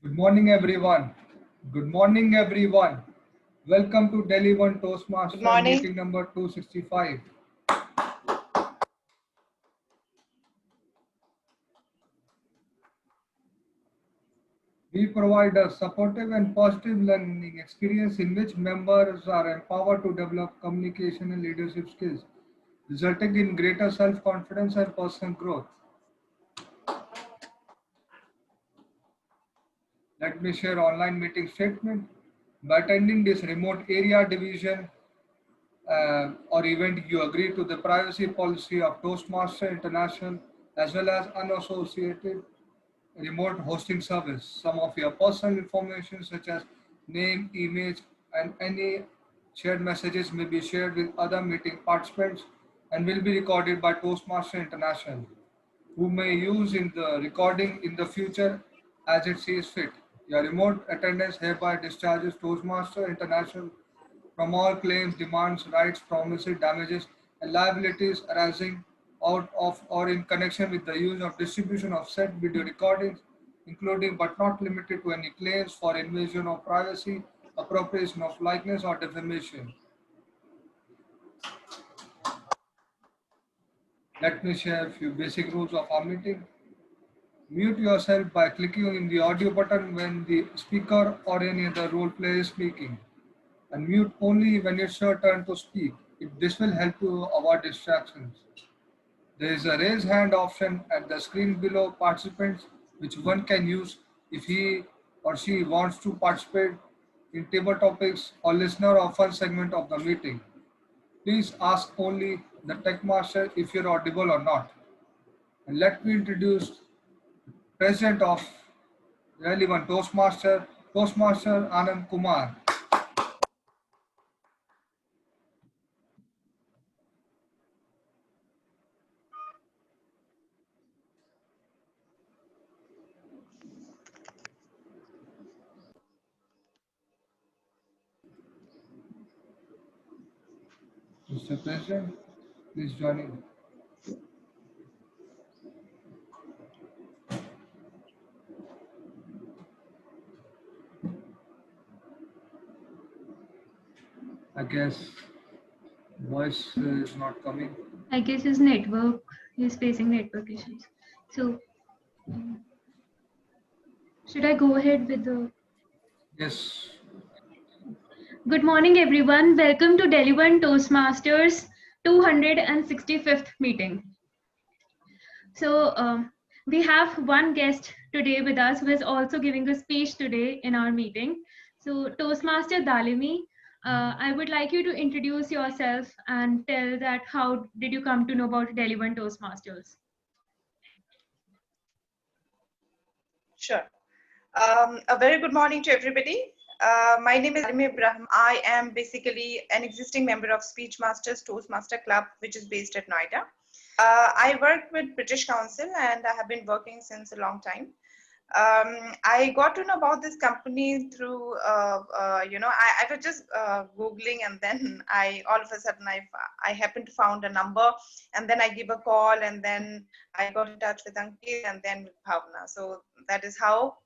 Good morning, everyone. Good morning, everyone. Welcome to Delhi One Good Toastmaster morning. meeting number 265. We provide a supportive and positive learning experience in which members are empowered to develop communication and leadership skills, resulting in greater self confidence and personal growth. Let me share online meeting statement. By attending this remote area division or event, you agree to the privacy policy of Toastmaster International as well as unassociated remote hosting service. Some of your personal information such as name, image, and any shared messages may be shared with other meeting participants and will be recorded by Toastmaster International, who may use in the recording in the future as it sees fit. Your remote attendance hereby discharges Toastmaster International from all claims, demands, rights, promises, damages, and liabilities arising out of or in connection with the use of distribution of said video recordings, including but not limited to any claims for invasion of privacy, appropriation of likeness, or defamation. Let me share a few basic rules of our meeting. Mute yourself by clicking on the audio button when the speaker or any other role player is speaking, and mute only when it's your turn to speak. This will help you avoid distractions. There is a raise hand option at the screen below participants, which one can use if he or she wants to participate in table topics or listener of one segment of the meeting. Please ask only the tech master if you're audible or not. And let me introduce President of Relevant Toastmaster Anand Kumar. Mr. President, please join in. I guess voice is not coming. I guess his network is facing network issues. So, um, should I go ahead with the Yes. good morning, everyone? Welcome to Delhi One Toastmasters 265th meeting. So, we have one guest today with us who is also giving a speech today in our meeting. So, Toastmaster Dalimi, I would like you to introduce yourself and tell that how did you come to know about Delhi One Toastmasters? Sure. A very good morning to everybody. My name is Alimi Ibrahim. I am basically an existing member of Speechmasters Toastmaster Club, which is based at Noida. I work with British Council and I have been working since a long time. I got to know about this company through, I was just Googling and then all of a sudden I happened to found a number and then I give a call and then I got in touch with Ankit and then with Bhavna. So that is how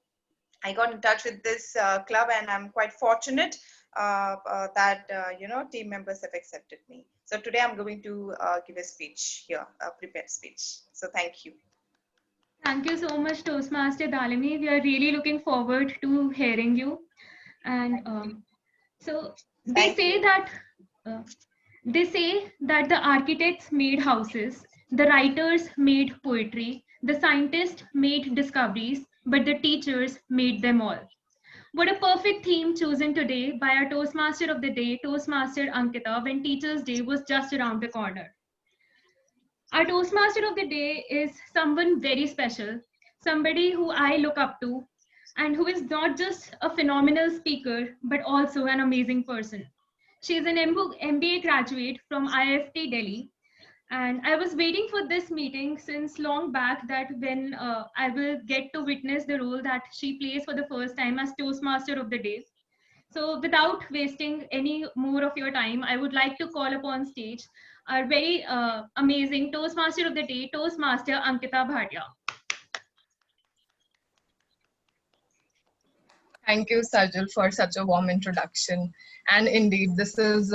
I got in touch with this club and I'm quite fortunate that, team members have accepted me. So today I'm going to give a speech here, a prepared speech. So thank you. Thank you so much, Toastmaster Dalimi. We are really looking forward to hearing you. And so they Thank say you. that uh, the architects made houses, the writers made poetry, the scientists made discoveries, but the teachers made them all. What a perfect theme chosen today by our Toastmaster of the Day, Toastmaster Ankita, when Teachers' Day was just around the corner. Our Toastmaster of the day is someone very special, somebody who I look up to, and who is not just a phenomenal speaker, but also an amazing person. She is an MBA graduate from IFT Delhi, and I was waiting for this meeting since long back that when I will get to witness the role that she plays for the first time as Toastmaster of the day. So without wasting any more of your time, I would like to call upon stage our very amazing Toastmaster of the day, Toastmaster Ankita Bhatia. Thank you, Sajal, for such a warm introduction. And indeed, this is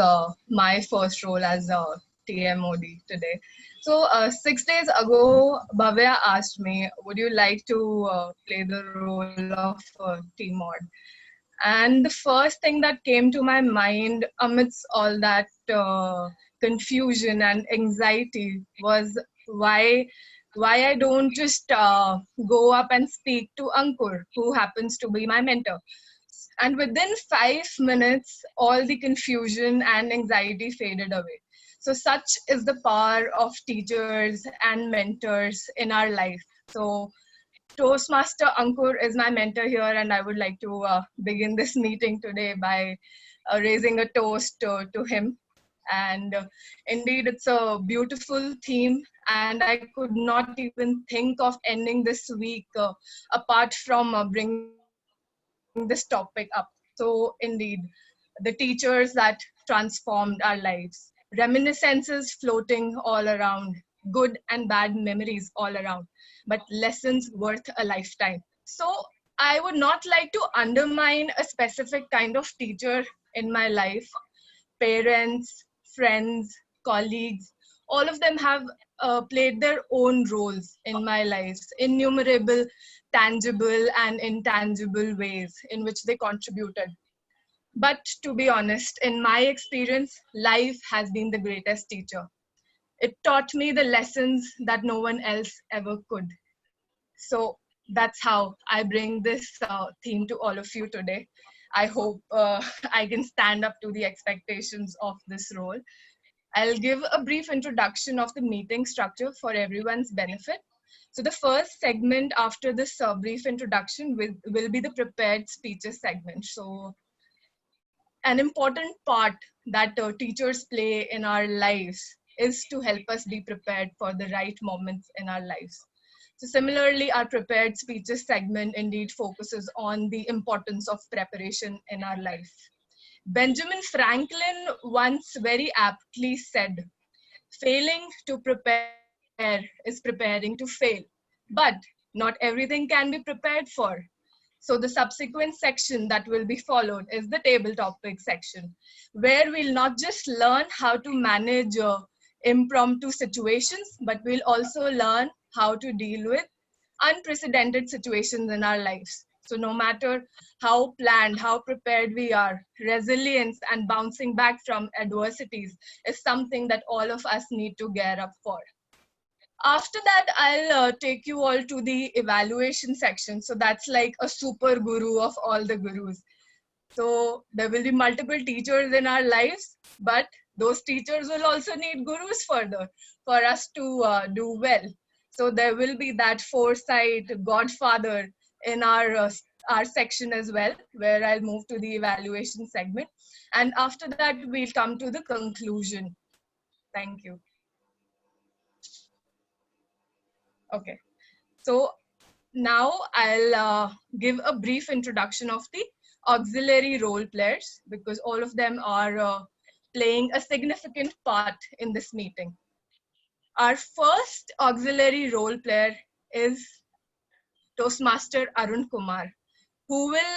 my first role as a TMOD today. So, 6 days ago, Bhavya asked me, would you like to play the role of TMOD? And the first thing that came to my mind amidst all that confusion and anxiety was why why I don't just go up and speak to Ankur, who happens to be my mentor. And within 5 minutes, all the confusion and anxiety faded away. So, such is the power of teachers and mentors in our life. So, Toastmaster Ankur is my mentor here, and I would like to begin this meeting today by raising a toast to him. And indeed, it's a beautiful theme, and I could not even think of ending this week apart from bringing this topic up. So, indeed, the teachers that transformed our lives, reminiscences floating all around, good and bad memories all around, but lessons worth a lifetime. So, I would not like to undermine a specific kind of teacher in my life. Parents, friends, colleagues, all of them have played their own roles in my life, innumerable tangible and intangible ways in which they contributed. But to be honest, in my experience, life has been the greatest teacher. It taught me the lessons that no one else ever could. So that's how I bring this theme to all of you today. I hope I can stand up to the expectations of this role. I'll give a brief introduction of the meeting structure for everyone's benefit. So the first segment after this brief introduction will be the prepared speeches segment. So an important part that teachers play in our lives is to help us be prepared for the right moments in our lives. So similarly, our prepared speeches segment indeed focuses on the importance of preparation in our life. Benjamin Franklin once very aptly said, failing to prepare is preparing to fail. But not everything can be prepared for. So the subsequent section that will be followed is the table topic section, where we'll not just learn how to manage impromptu situations, but we'll also learn how to deal with unprecedented situations in our lives. So no matter how planned, how prepared we are, resilience and bouncing back from adversities is something that all of us need to gear up for. After that, I'll take you all to the evaluation section. So that's like a super guru of all the gurus. So there will be multiple teachers in our lives, but those teachers will also need gurus further for us to do well. So there will be that foresight godfather in our section as well, where I'll move to the evaluation segment. And after that, we'll come to the conclusion. Thank you. Okay. So now I'll give a brief introduction of the auxiliary role players, because all of them are playing a significant part in this meeting. Our first auxiliary role player is Toastmaster Arun Kumar, who will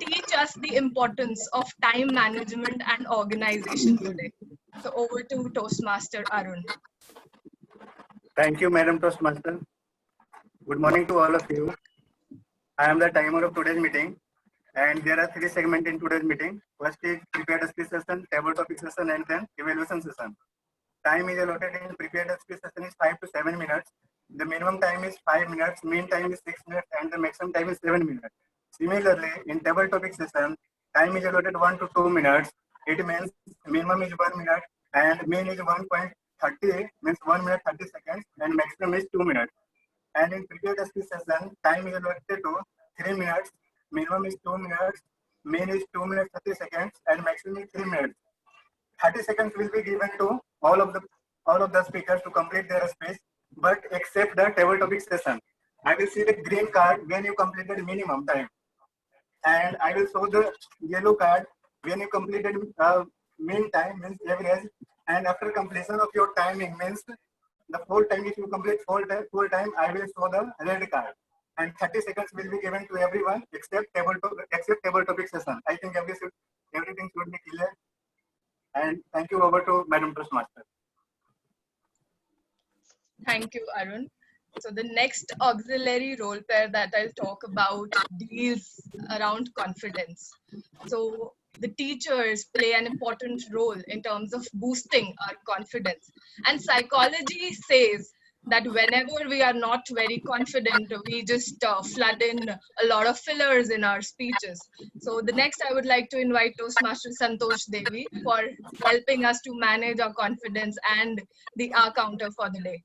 teach us the importance of time management and organization today. So over to Toastmaster Arun. Thank you, Madam Toastmaster. Good morning to all of you. I am the timer of today's meeting, and there are 3 segments in today's meeting. First is prepared speech session, table topic session, and then evaluation session. Time is allotted in prepared speech session is 5 to 7 minutes. The minimum time is 5 minutes, mean time is 6 minutes, and the maximum time is 7 minutes. Similarly, in table topic session, time is allotted 1 to 2 minutes. It means minimum is 1 minute and mean is 1.30, means 1 minute 30 seconds, and maximum is 2 minutes. And in prepared speech session, time is allotted to 3 minutes, minimum is 2 minutes, mean is 2 minutes 30 seconds, and maximum is 3 minutes. 30 seconds will be given to all of the speakers to complete their speech, but except the table topic session. I will see the green card when you completed minimum time, and I will show the yellow card when you completed mean time, means average, and after completion of your timing, means the full time. If you complete full time, I will show the red card. and 30 seconds will be given to everyone except table topic session. I think everything should be clear. And thank you. Over to Madam Toastmaster. Thank you, Arun. So the next auxiliary role pair that I'll talk about deals around confidence. So the teachers play an important role in terms of boosting our confidence. And psychology says that whenever we are not very confident, we just flood in a lot of fillers in our speeches. So the next I would like to invite Toastmaster Santosh Devi for helping us to manage our confidence and the R counter for the day.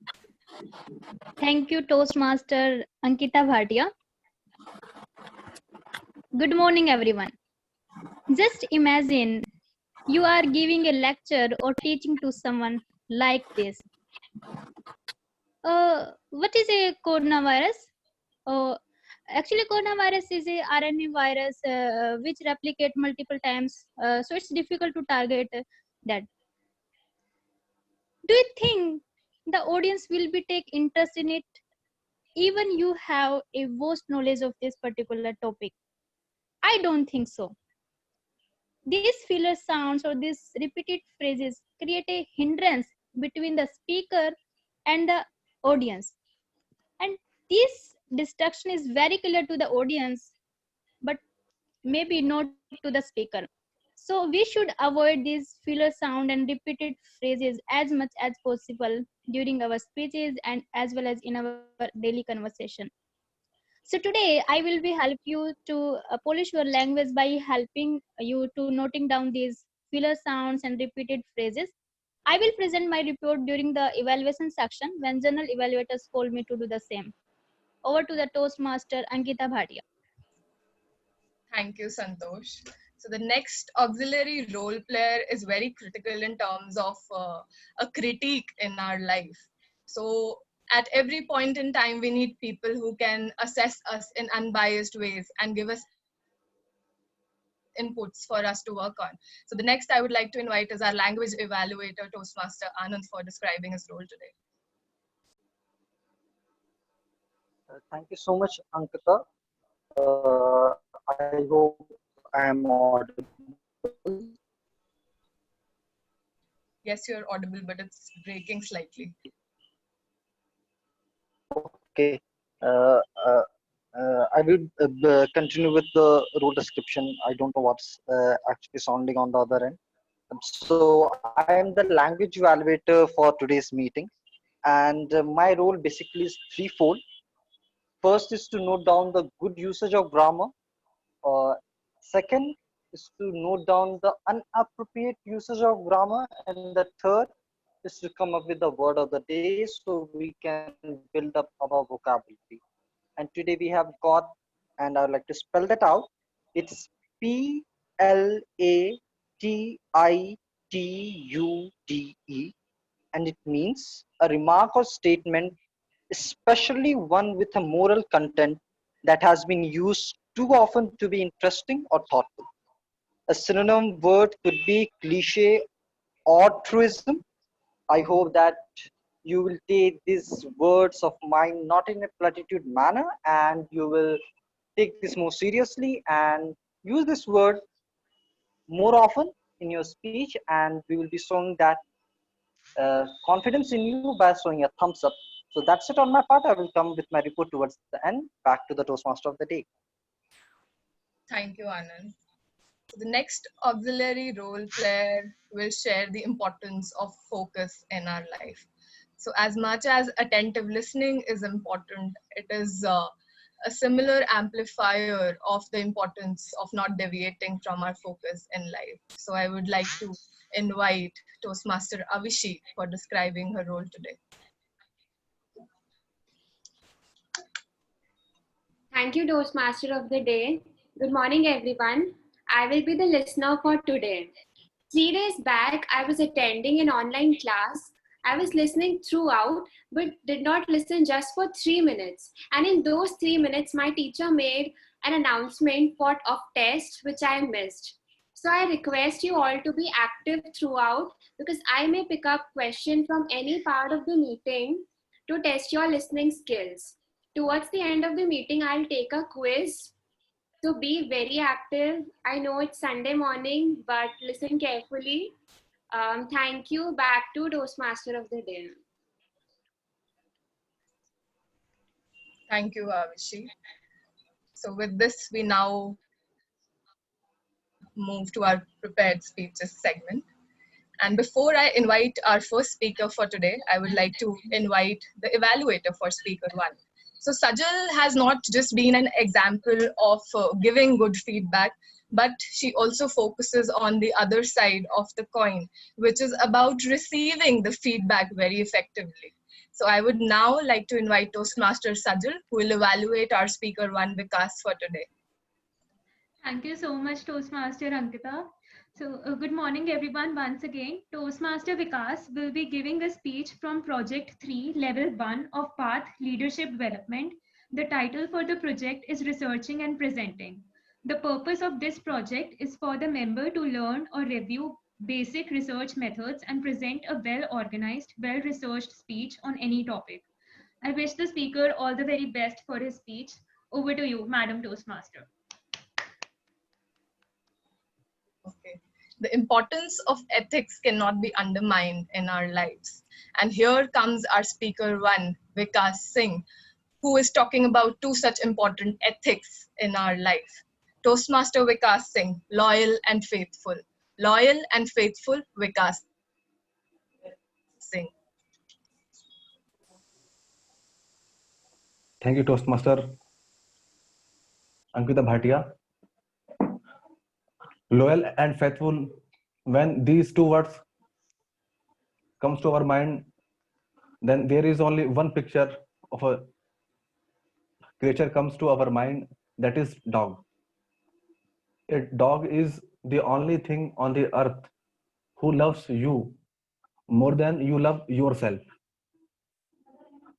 Thank you, Toastmaster Ankita Bhatia. Good morning, everyone. Just imagine you are giving a lecture or teaching to someone like this. What is a coronavirus? Actually, coronavirus is a RNA virus which replicate multiple times. So it's difficult to target that. Do you think the audience will be take interest in it? Even you have a vast knowledge of this particular topic. I don't think so. These filler sounds or these repeated phrases create a hindrance between the speaker and the audience. And this distraction is very clear to the audience, but maybe not to the speaker. So we should avoid these filler sound and repeated phrases as much as possible during our speeches and as well as in our daily conversation. So today I will be help you to polish your language by helping you to noting down these filler sounds and repeated phrases. I will present my report during the evaluation section when general evaluators call me to do the same. Over to the Toastmaster Ankita Bhatia. Thank you, Santosh. So the next auxiliary role player is very critical in terms of a critique in our life. So at every point in time, we need people who can assess us in unbiased ways and give us inputs for us to work on. So the next I would like to invite is our language evaluator, Toastmaster Anand, for describing his role today. Thank you so much, Ankita. I hope I am audible. Yes, you're audible, but it's breaking slightly. Okay. I will continue with the role description. I don't know what's actually sounding on the other end. So I am the language evaluator for today's meeting, and my role basically is threefold. First is to note down the good usage of grammar. Second is to note down the inappropriate usage of grammar, and the third is to come up with the word of the day so we can build up our vocabulary. And today we have got, and I would like to spell that out. It's PLATITUDE, and it means a remark or statement, especially one with a moral content that has been used too often to be interesting or thoughtful. A synonym word could be cliche or truism. I hope that you will take these words of mine not in a platitude manner, and you will take this more seriously and use this word more often in your speech, and we will be showing that confidence in you by showing a thumbs up. So that's it on my part. I will come with my report towards the end. Back to the Toastmaster of the day. Thank you, Anand. The next auxiliary role player will share the importance of focus in our life. So as much as attentive listening is important, it is a similar amplifier of the importance of not deviating from our focus in life. So I would like to invite Toastmaster Avishi for describing her role today. Thank you, Toastmaster of the day. Good morning, everyone. I will be the listener for today. 3 days back, I was attending an online class. I was listening throughout, but did not listen just for 3 minutes. And in those 3 minutes, my teacher made an announcement of tests which I missed. So I request you all to be active throughout because I may pick up questions from any part of the meeting to test your listening skills. Towards the end of the meeting, I'll take a quiz. So be very active. I know it's Sunday morning, but listen carefully. Thank you. Back to Toastmaster of the day. Thank you, Avishi. So with this, we now move to our prepared speeches segment. And before I invite our first speaker for today, I would like to invite the evaluator for speaker one. So Sajal has not just been an example of giving good feedback, but she also focuses on the other side of the coin, which is about receiving the feedback very effectively. So I would now like to invite Toastmaster Sajal, who will evaluate our speaker one, Vikas, for today. Thank you so much, Toastmaster Ankita. So, good morning, everyone. Once again, Toastmaster Vikas will be giving a speech from Project 3, Level 1 of Path Leadership Development. The title for the project is Researching and Presenting. The purpose of this project is for the member to learn or review basic research methods and present a well-organized, well-researched speech on any topic. I wish the speaker all the very best for his speech. Over to you, Madam Toastmaster. Okay. The importance of ethics cannot be undermined in our lives. And here comes our speaker one, Vikas Singh, who is talking about two such important ethics in our life. Toastmaster Vikas Singh, loyal and faithful. Loyal and faithful Vikas Singh. Thank you, Toastmaster Ankita Bhatia. Loyal and faithful, when these two words comes to our mind, then there is only one picture of a creature comes to our mind, that is dog. A dog is the only thing on the earth who loves you more than you love yourself.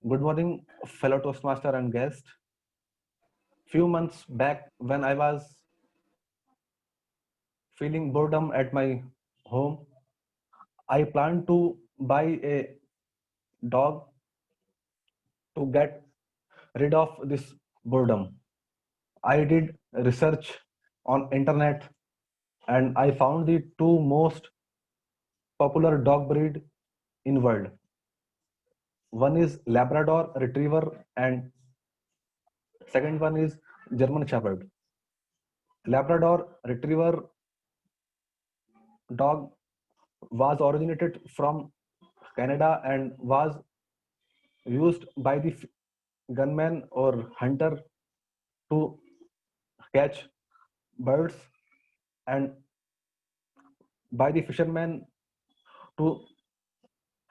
Good morning, fellow Toastmaster and guest. Few months back, when I was feeling boredom at my home, I planned to buy a dog to get rid of this boredom. I did research on internet and I found the two most popular dog breed in world. One is Labrador Retriever and second one is German Shepherd. Labrador Retriever dog was originated from Canada and was used by the gunman or hunter to catch birds and by the fishermen to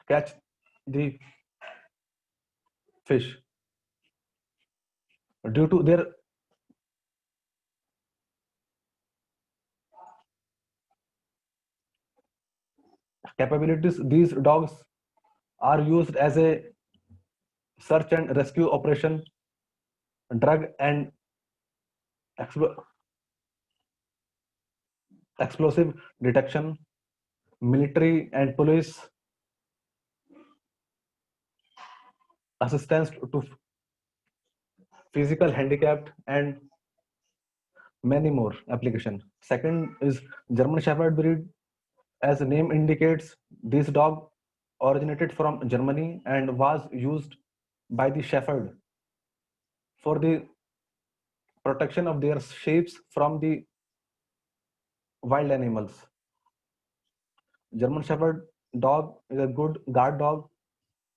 catch the fish. Due to their capabilities, these dogs are used as a search and rescue operation, drug and explosive detection, military and police assistance to physical handicapped and many more application. Second is German Shepherd breed. As the name indicates, this dog originated from Germany and was used by the shepherd for the protection of their sheep from the wild animals. German Shepherd dog is a good guard dog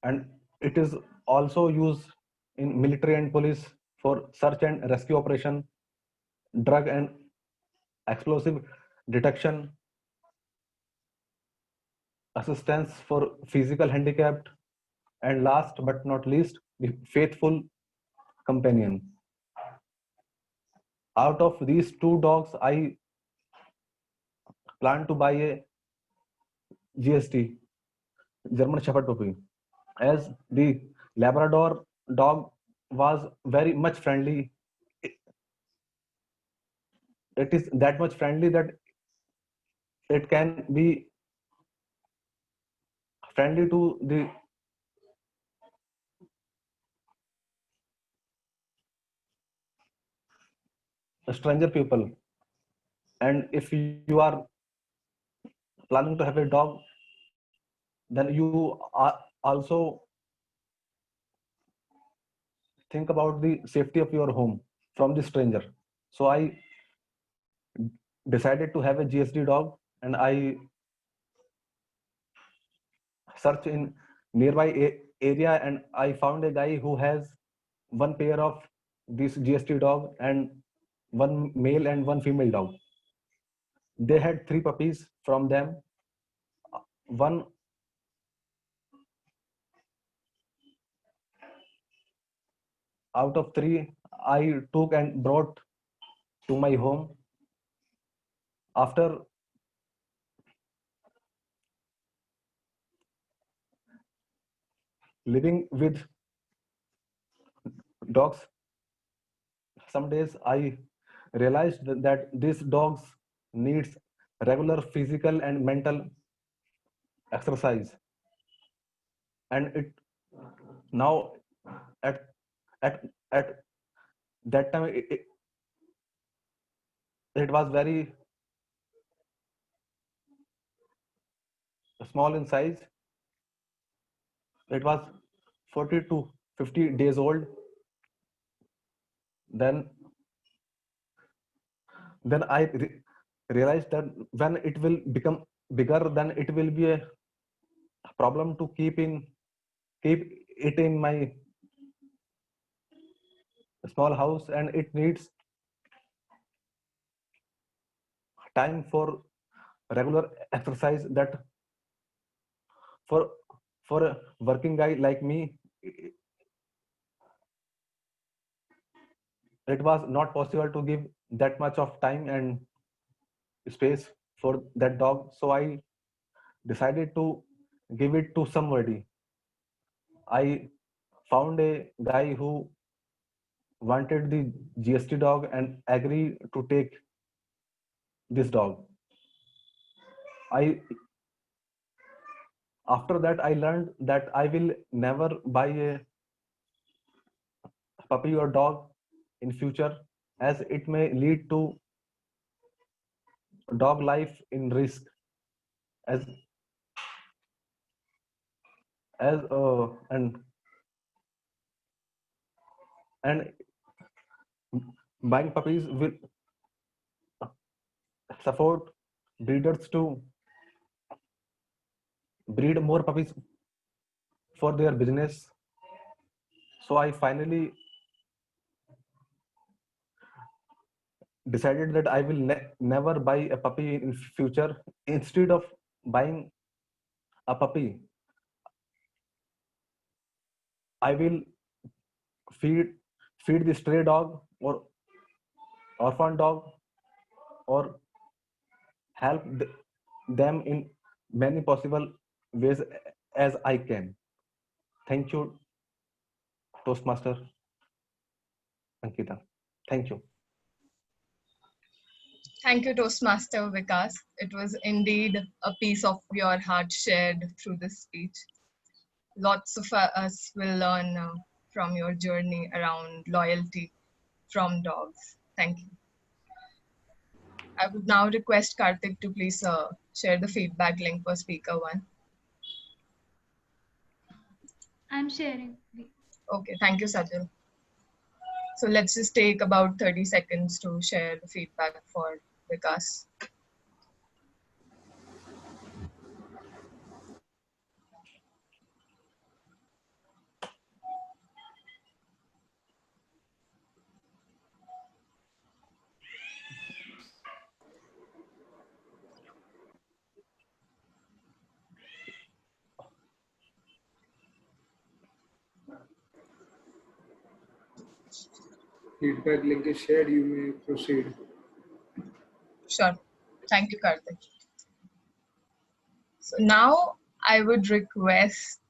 and it is also used in military and police for search and rescue operation, drug and explosive detection, assistance for physical handicapped, and last but not least, the faithful companion. Out of these two dogs, I plan to buy a GST, German Shepherd puppy, as the Labrador dog was very much friendly. It is that much friendly that it can be friendly to the stranger people. And if you are planning to have a dog, then you are also think about the safety of your home from the stranger. So I decided to have a GSD dog, and I searched in nearby area, and I found a guy who has one pair of this GST dog and one male and one female dog. They had 3 puppies from them. One out of 3 I took and brought to my home. After living with dogs, some days I realized that these dogs needs regular physical and mental exercise, and it now at at that time it was very small in size. It was 40 to 50 days old. Then I realized that when it will become bigger, then it will be a problem to keep it in my small house, and it needs time for regular exercise. That for a working guy like me, it was not possible to give that much of time and space for that dog. So I decided to give it to somebody. I found a guy who wanted the GST dog and agreed to take this dog. After that, I learned that I will never buy a puppy or dog in future, as it may lead to dog life in risk, as and buying puppies will support breeders to breed more puppies for their business. So I finally decided that I will never buy a puppy in future. Instead of buying a puppy, I will feed the stray dog or orphan dog, or help them in many possible ways as I can. Thank you, Toastmaster Ankita. Thank you. Thank you, Toastmaster Vikas. It was indeed a piece of your heart shared through this speech. Lots of us will learn from your journey around loyalty from dogs. Thank you. I would now request Karthik to please share the feedback link for speaker 1. I'm sharing. Okay, thank you, Sajal. So let's just take about 30 seconds to share the feedback for Vikas. Feedback link is shared. You may proceed. Sure. Thank you, Karthik. So now I would request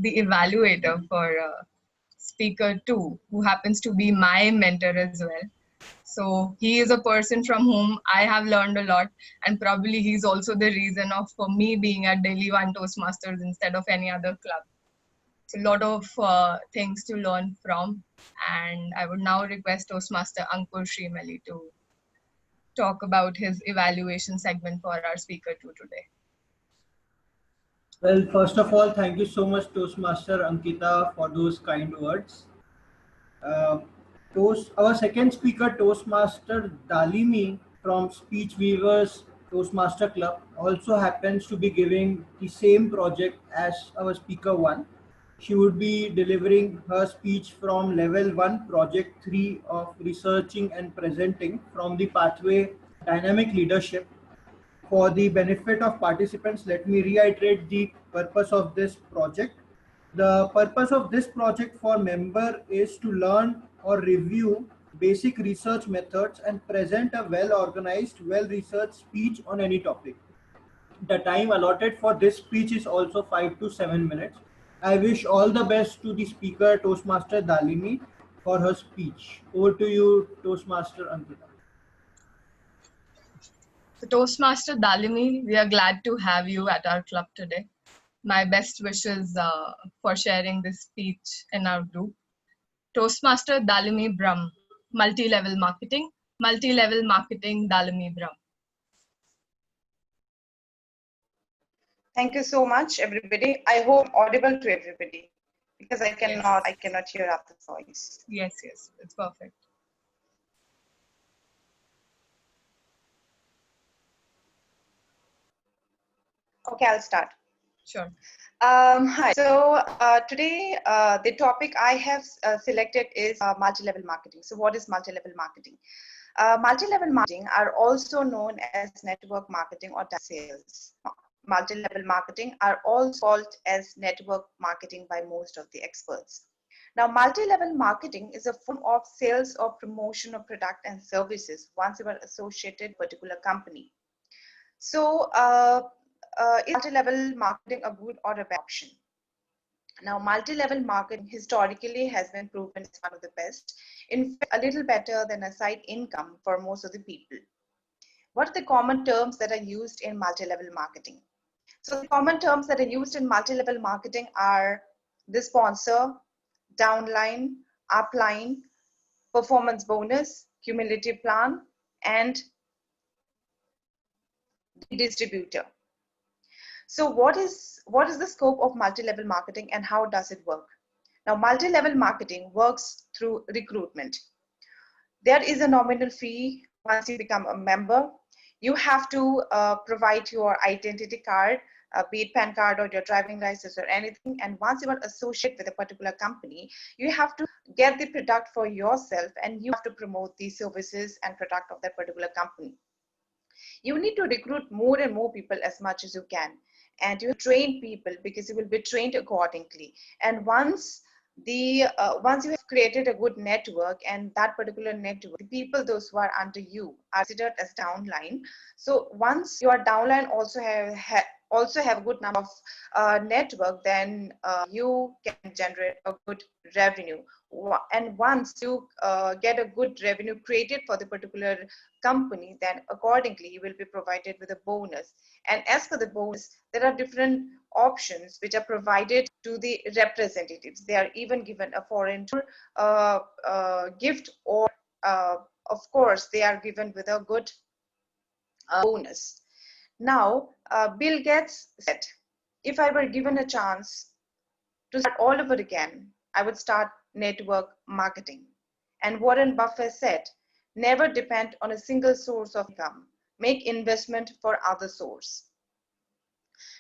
the evaluator for speaker 2, who happens to be my mentor as well. So he is a person from whom I have learned a lot, and probably he's also the reason for me being at Delhi One Toastmasters instead of any other club. It's a lot of things to learn from. And I would now request Toastmaster Ankur Srimali to talk about his evaluation segment for our speaker two today. Well, first of all, thank you so much, Toastmaster Ankita, for those kind words. Our second speaker, Toastmaster Dalimi from Speech Weavers Toastmaster Club, also happens to be giving the same project as our speaker one. She would be delivering her speech from level 1, project 3 of researching and presenting from the pathway dynamic leadership. For the benefit of participants, let me reiterate the purpose of this project. The purpose of this project for member is to learn or review basic research methods and present a well-organized, well-researched speech on any topic. The time allotted for this speech is also 5 to 7 minutes. I wish all the best to the speaker, Toastmaster Dalini, for her speech. Over to you, Toastmaster Ankita. So Toastmaster Dalimi, we are glad to have you at our club today. My best wishes for sharing this speech in our group. Toastmaster Dalimi Brahm, multi-level marketing Dalimi Brahm. Thank you so much, everybody. I hope I'm audible to everybody because I cannot hear out the voice. Yes, it's perfect. Okay, I'll start. Sure. Hi. So today the topic I have selected is multi-level marketing. So what is multi-level marketing? Multi-level marketing are also known as network marketing or direct sales. Multi-level marketing are also called as network marketing by most of the experts. Now, multi-level marketing is a form of sales or promotion of product and services once you are associated with a particular company. So, is multi-level marketing a good or a bad option? Now, multi-level marketing historically has been proven as one of the best, in fact, a little better than a side income for most of the people. What are the common terms that are used in multi-level marketing? So the common terms that are used in multi-level marketing are the sponsor, downline, upline, performance bonus, cumulative plan, and the distributor. So what is the scope of multi-level marketing and how does it work? Now, multi-level marketing works through recruitment. There is a nominal fee once you become a member. You have to provide your identity card, be it PAN card or your driving license or anything. And once you are associated with a particular company, you have to get the product for yourself and you have to promote the services and product of that particular company. You need to recruit more and more people as much as you can. And you train people because you will be trained accordingly. And once you have created a good network, and that particular network, the people those who are under you are considered as downline. So once your downline also have a good number of network, then you can generate a good revenue. And once you get a good revenue created for the particular company, then accordingly you will be provided with a bonus. And as for the bonus, there are different options which are provided to the representatives. They are even given a foreign gift, or of course they are given with a good bonus. Now, Bill Gates said, if I were given a chance to start all over again, I would start network marketing. And Warren Buffett said, never depend on a single source of income. Make investment for other source.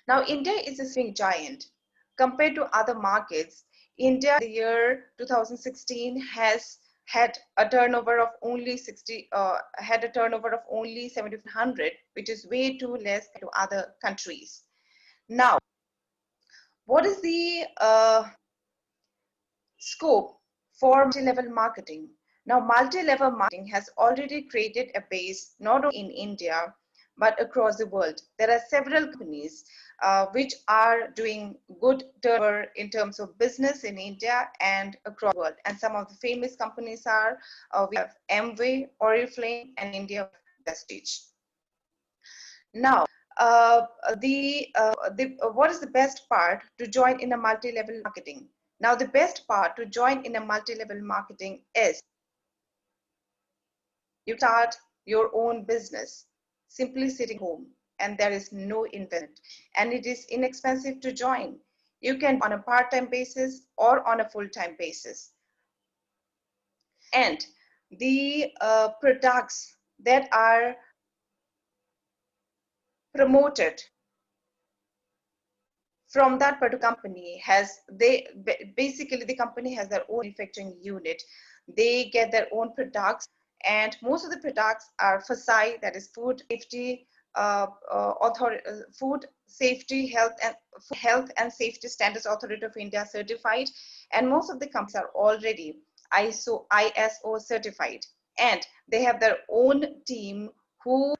Now, India is a swing giant. Compared to other markets, India in the year 2016 has had a turnover of only 7,500, which is way too less to other countries. Now, what is the scope for multi-level marketing? Now, multi-level marketing has already created a base not only in India, but across the world. There are several companies which are doing good turnover in terms of business in India and across the world. And some of the famous companies are, we have Amway, Oriflame, and India Prestige. Now, what is the best part to join in a multi-level marketing? Now, the best part to join in a multi-level marketing is you start your own business, simply sitting home, and there is no investment, and it is inexpensive to join. You can on a part-time basis or on a full-time basis. And the products that are promoted from that particular company basically the company has their own manufacturing unit. They get their own products, and most of the products are FSSAI, that is Food Safety Food Safety Health and Safety Standards Authority of India certified, and most of the companies are already ISO certified, and they have their own team who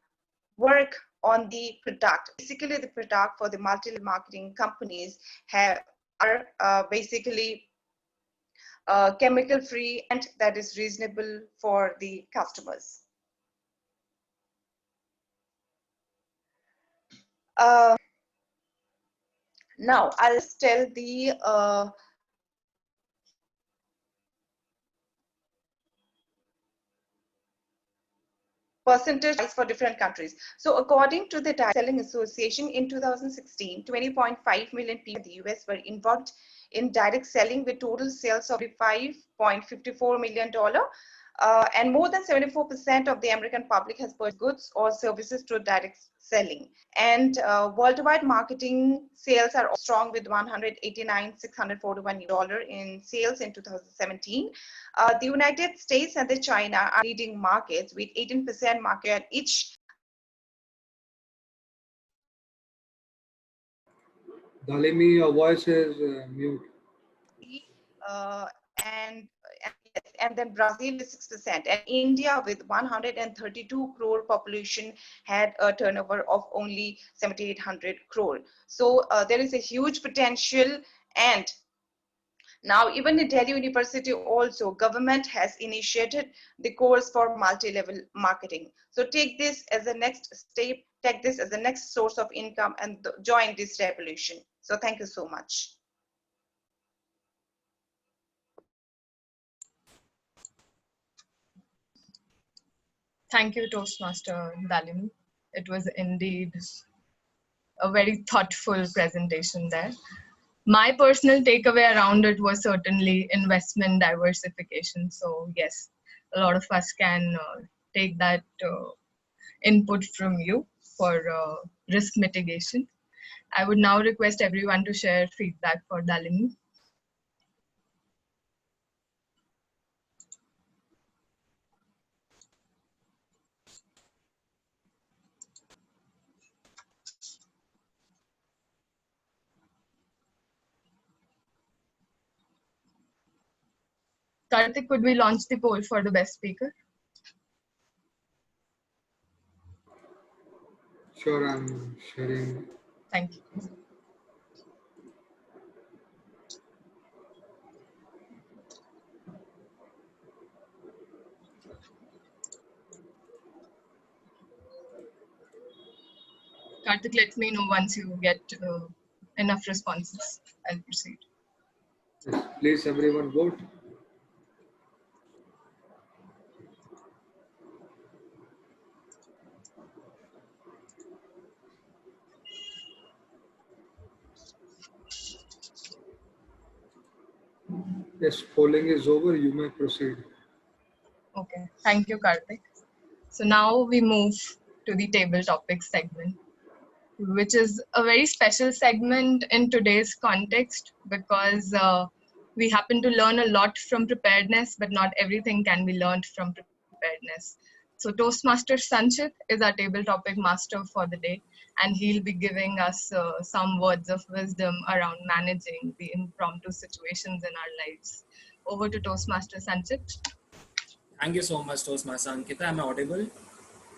work on the product. Basically, the product for the multi-level marketing companies are basically chemical free, and that is reasonable for the customers. Now, I'll tell the percentage for different countries. So according to the Direct Selling Association, in 2016, 20.5 million people in the US were involved in direct selling with total sales of $5.54 million. And more than 74% of the American public has purchased goods or services through direct selling. And worldwide marketing sales are strong with $189,641 in sales in 2017. The United States and the China are leading markets with 18% market each. Dalimi, your voice is mute. And then Brazil is 6%, and India with 132 crore population had a turnover of only 7,800 crore. So there is a huge potential. And now even in Delhi University also, government has initiated the course for multi-level marketing. So take this as the next step, take this as the next source of income, and join this revolution. So thank you so much. Thank you, Toastmaster Dalimi. It was indeed a very thoughtful presentation there. My personal takeaway around it was certainly investment diversification. So yes, a lot of us can take that input from you for risk mitigation. I would now request everyone to share feedback for Dalimi. Karthik, could we launch the poll for the best speaker? Sure, I'm sharing. Thank you. Karthik, let me know once you get enough responses. I'll proceed. Yes, please, everyone vote. Yes, polling is over. You may proceed. Okay, thank you, Karthik. So now we move to the table topics segment, which is a very special segment in today's context because we happen to learn a lot from preparedness, but not everything can be learned from preparedness. So Toastmaster Sanchit is our table topic master for the day, and he'll be giving us some words of wisdom around managing the impromptu situations in our lives. Over to Toastmaster Sanchit. Thank you so much, Toastmaster Ankita. Am I audible?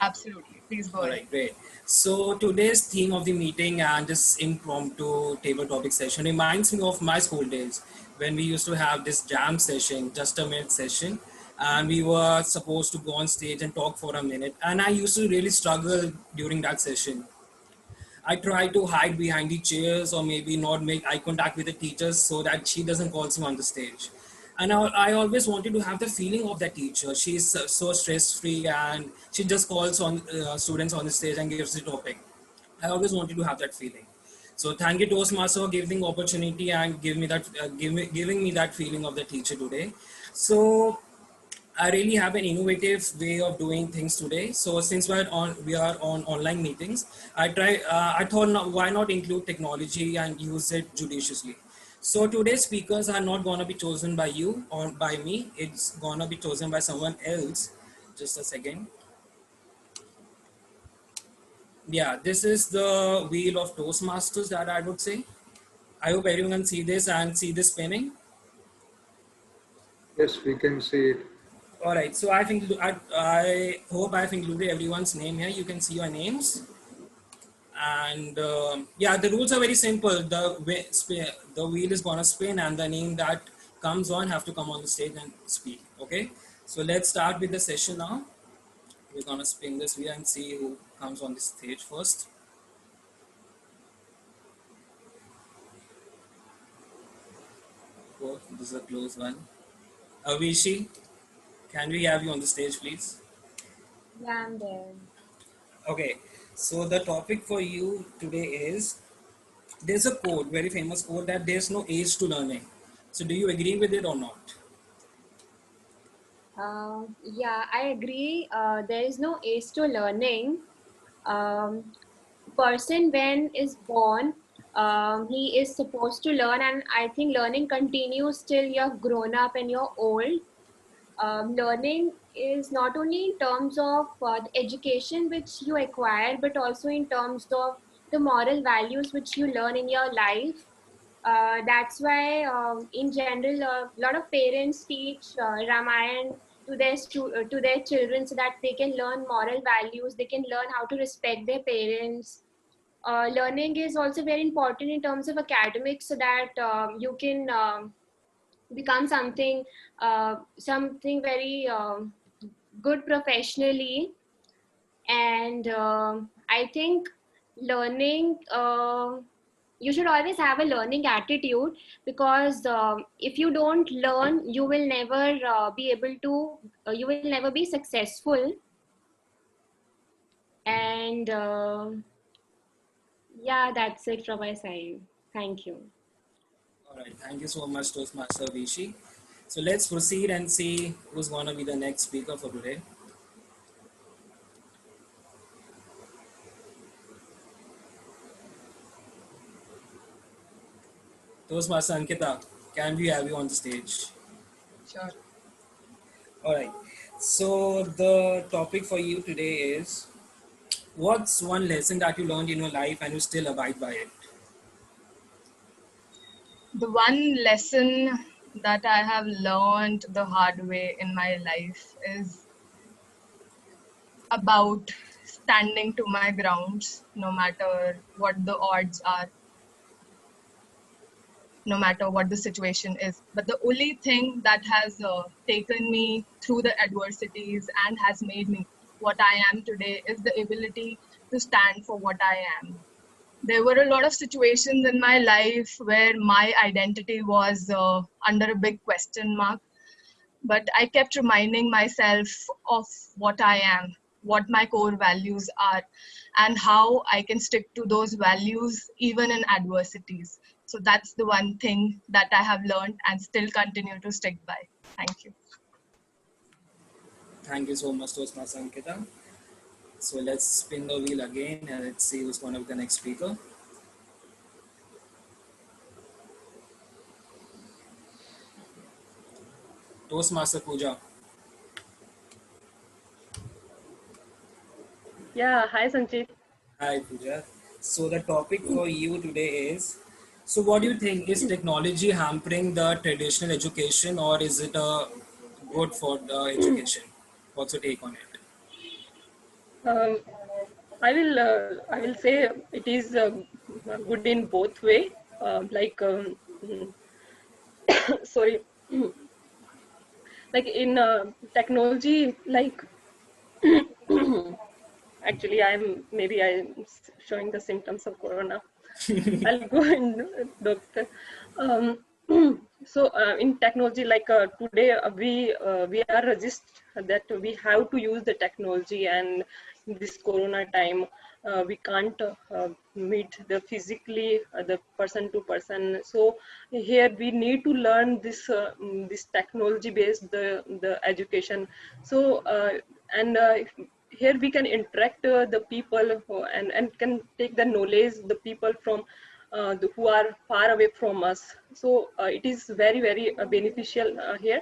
Absolutely. Please go ahead. All right, great. So today's theme of the meeting and this impromptu table topic session reminds me of my school days when we used to have this jam session, just a minute session, and we were supposed to go on stage and talk for a minute. And I used to really struggle during that session. I try to hide behind the chairs or maybe not make eye contact with the teachers so that she doesn't call me on the stage. And I always wanted to have the feeling of that teacher. She's so stress-free and she just calls on students on the stage and gives the topic. I always wanted to have that feeling. So thank you Toastmaster for giving the opportunity and giving me that feeling of the teacher today. So I really have an innovative way of doing things today. So since we are on online meetings, I thought why not include technology and use it judiciously. So today's speakers are not gonna be chosen by you or by me. It's gonna be chosen by someone else. Just a second. Yeah, this is the wheel of Toastmasters that I would say. I hope everyone can see this and see this spinning. Yes, we can see it. All right, so I hope I've included everyone's name here. You can see your names. And yeah, the rules are very simple. The wheel is gonna spin and the name that comes on have to come on the stage and speak, okay? So let's start with the session now. We're gonna spin this wheel and see who comes on the stage first. Oh, this is a close one. Avishi, can we have you on the stage, please? Yeah, I'm there. Okay, so the topic for you today is, there's a quote, very famous quote, that there's no age to learning. So do you agree with it or not? Yeah, I agree. There is no age to learning. Person when is born, he is supposed to learn, and I think learning continues till you're grown up and you're old. Learning is not only in terms of the education which you acquire, but also in terms of the moral values which you learn in your life. That's why, in general, a lot of parents teach Ramayana to to their children so that they can learn moral values. They can learn how to respect their parents. Learning is also very important in terms of academics, so that you can become something very good professionally. And I think learning, you should always have a learning attitude, because if you don't learn, you will never be able to you will never be successful. And yeah, that's it from my side. Thank you. All right, thank you so much, Toastmaster Vishi. So let's proceed and see who's gonna be the next speaker for today. Toastmaster Ankita, can we have you on the stage? Sure. All right, so the topic for you today is, what's one lesson that you learned in your life and you still abide by it? The one lesson that I have learned the hard way in my life is about standing to my grounds, no matter what the odds are, no matter what the situation is. But the only thing that has taken me through the adversities and has made me what I am today is the ability to stand for what I am. There were a lot of situations in my life where my identity was under a big question mark, but I kept reminding myself of what I am, what my core values are, and how I can stick to those values even in adversities. So that's the one thing that I have learned and still continue to stick by. Thank you. Thank you so much, Toastmaster Ankita. So let's spin the wheel again and let's see who's gonna be the next speaker. Toastmaster Pooja. Yeah, hi Sanchit. Hi Pooja. So the topic for you today is, so what do you think, is technology hampering the traditional education or is it good for the education? What's your take on it? Um, I will say it is good in both way. Like sorry, like in technology, like Actually, I'm showing the symptoms of corona. I'll go in, doctor. Um, in technology, like today, we are registered that we have to use the technology, and in this corona time, we can't meet the physically the person to person. So here we need to learn this technology based the education. So here we can interact the people and can take the knowledge the people from who are far away from us. So it is very very beneficial here.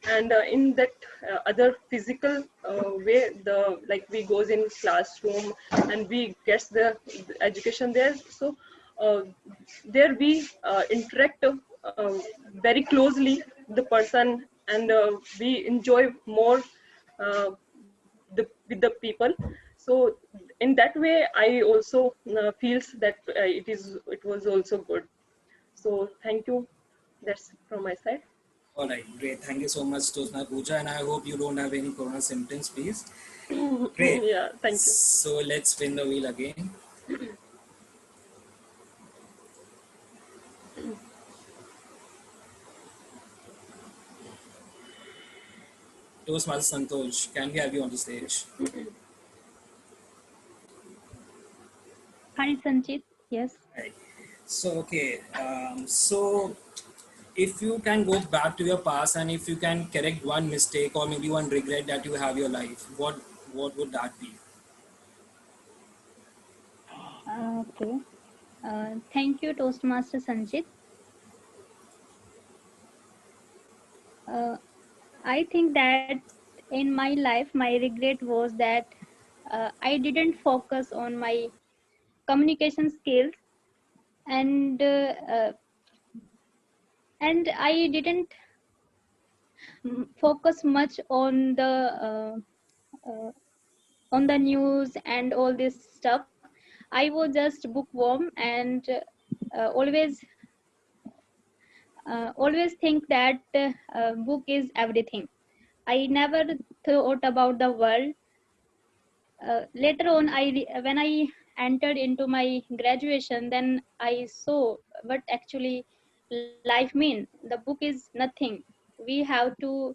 And in that other physical way, the like we goes in classroom and we gets the education there. So there we interact very closely the person, and we enjoy more with the people. So in that way, I also feels that it was also good. So thank you. That's from my side. All right, great. Thank you so much, Tosna Pooja, and I hope you don't have any corona symptoms, please. Great. Yeah, thank you. So let's spin the wheel again. Toastmaster Santosh, can we have you on the stage? Hi, Sanchit. Yes. Right. So, okay. So if you can go back to your past and if you can correct one mistake or maybe one regret that you have in your life, what would that be? Okay. Thank you, Toastmaster Sanchit. I think that in my life, my regret was that I didn't focus on my communication skills, and I didn't focus much on the news and all this stuff. I was just bookworm and always think that book is everything. I never thought about the world. Later on, when I entered into my graduation, then I saw what actually life means. The book is nothing. We have to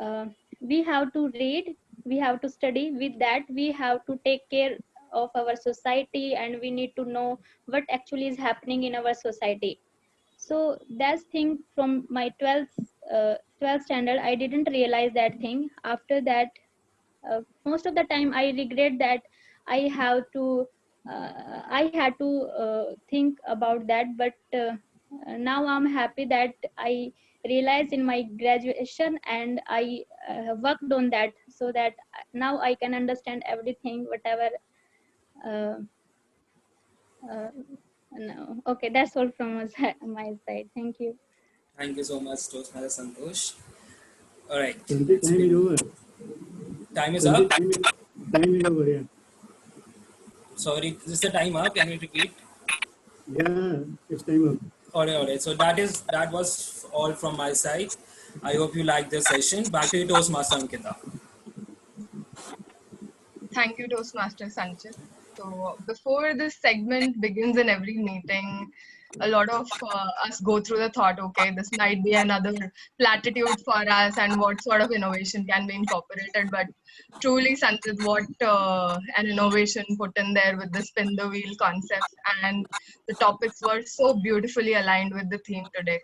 uh, read. We have to study. With that, we have to take care of our society, and we need to know what actually is happening in our society. So that's thing from my 12th standard. I didn't realize that thing. After that, most of the time I regret that I have to I had to think about that. But now I'm happy that I realized in my graduation, and I worked on that, so that now I can understand everything, whatever. uh, uh, no. Okay, that's all from my side. Thank you. Thank you so much, Toastmaster Santosh. All right. Sanjay, time is over. Time is Sanjay, up. time is over, yeah. Sorry, is the time up? Can you repeat? Yeah, it's time up. All right. So that was all from my side. I hope you liked the session. Back to you, Toastmaster Ankita. Thank you, Toastmaster Sanchit. So before this segment begins in every meeting, a lot of us go through the thought, okay, this might be another platitude for us and what sort of innovation can be incorporated. But truly, Sanchit, what an innovation put in there with the spin the wheel concept, and the topics were so beautifully aligned with the theme today.